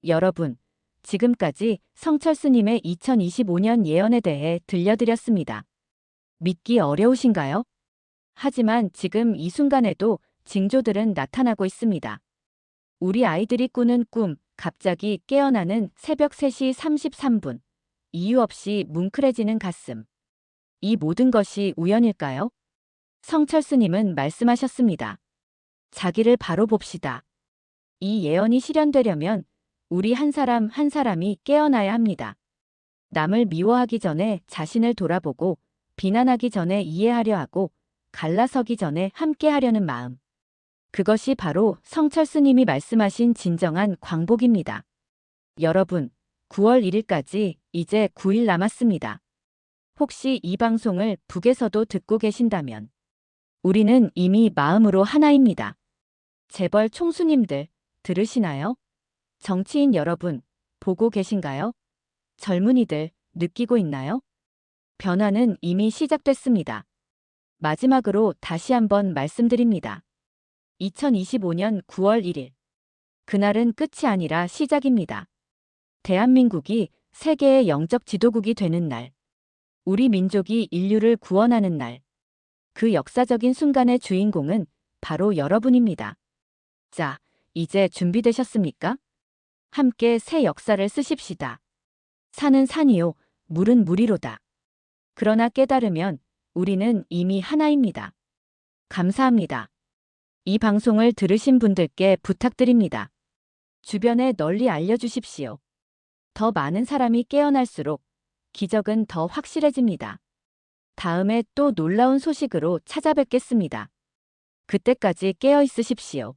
여러분, 지금까지 성철스님의 2025년 예언에 대해 들려드렸습니다. 믿기 어려우신가요? 하지만 지금 이 순간에도 징조들은 나타나고 있습니다. 우리 아이들이 꾸는 꿈, 갑자기 깨어나는 새벽 3시 33분, 이유 없이 뭉클해지는 가슴. 이 모든 것이 우연일까요? 성철스님은 말씀하셨습니다. 자기를 바로 봅시다. 이 예언이 실현되려면 우리 한 사람 한 사람이 깨어나야 합니다. 남을 미워하기 전에 자신을 돌아보고 비난하기 전에 이해하려 하고 갈라서기 전에 함께하려는 마음. 그것이 바로 성철스님이 말씀하신 진정한 광복입니다. 여러분, 9월 1일까지 이제 9일 남았습니다. 혹시 이 방송을 북에서도 듣고 계신다면 우리는 이미 마음으로 하나입니다. 재벌 총수님들 들으시나요? 정치인 여러분 보고 계신가요? 젊은이들 느끼고 있나요? 변화는 이미 시작됐습니다. 마지막으로 다시 한번 말씀드립니다. 2025년 9월 1일. 그날은 끝이 아니라 시작입니다. 대한민국이 세계의 영적 지도국이 되는 날. 우리 민족이 인류를 구원하는 날. 그 역사적인 순간의 주인공은 바로 여러분입니다. 자, 이제 준비되셨습니까? 함께 새 역사를 쓰십시다. 산은 산이요, 물은 물이로다. 그러나 깨달으면 우리는 이미 하나입니다. 감사합니다. 이 방송을 들으신 분들께 부탁드립니다. 주변에 널리 알려주십시오. 더 많은 사람이 깨어날수록 기적은 더 확실해집니다. 다음에 또 놀라운 소식으로 찾아뵙겠습니다. 그때까지 깨어 있으십시오.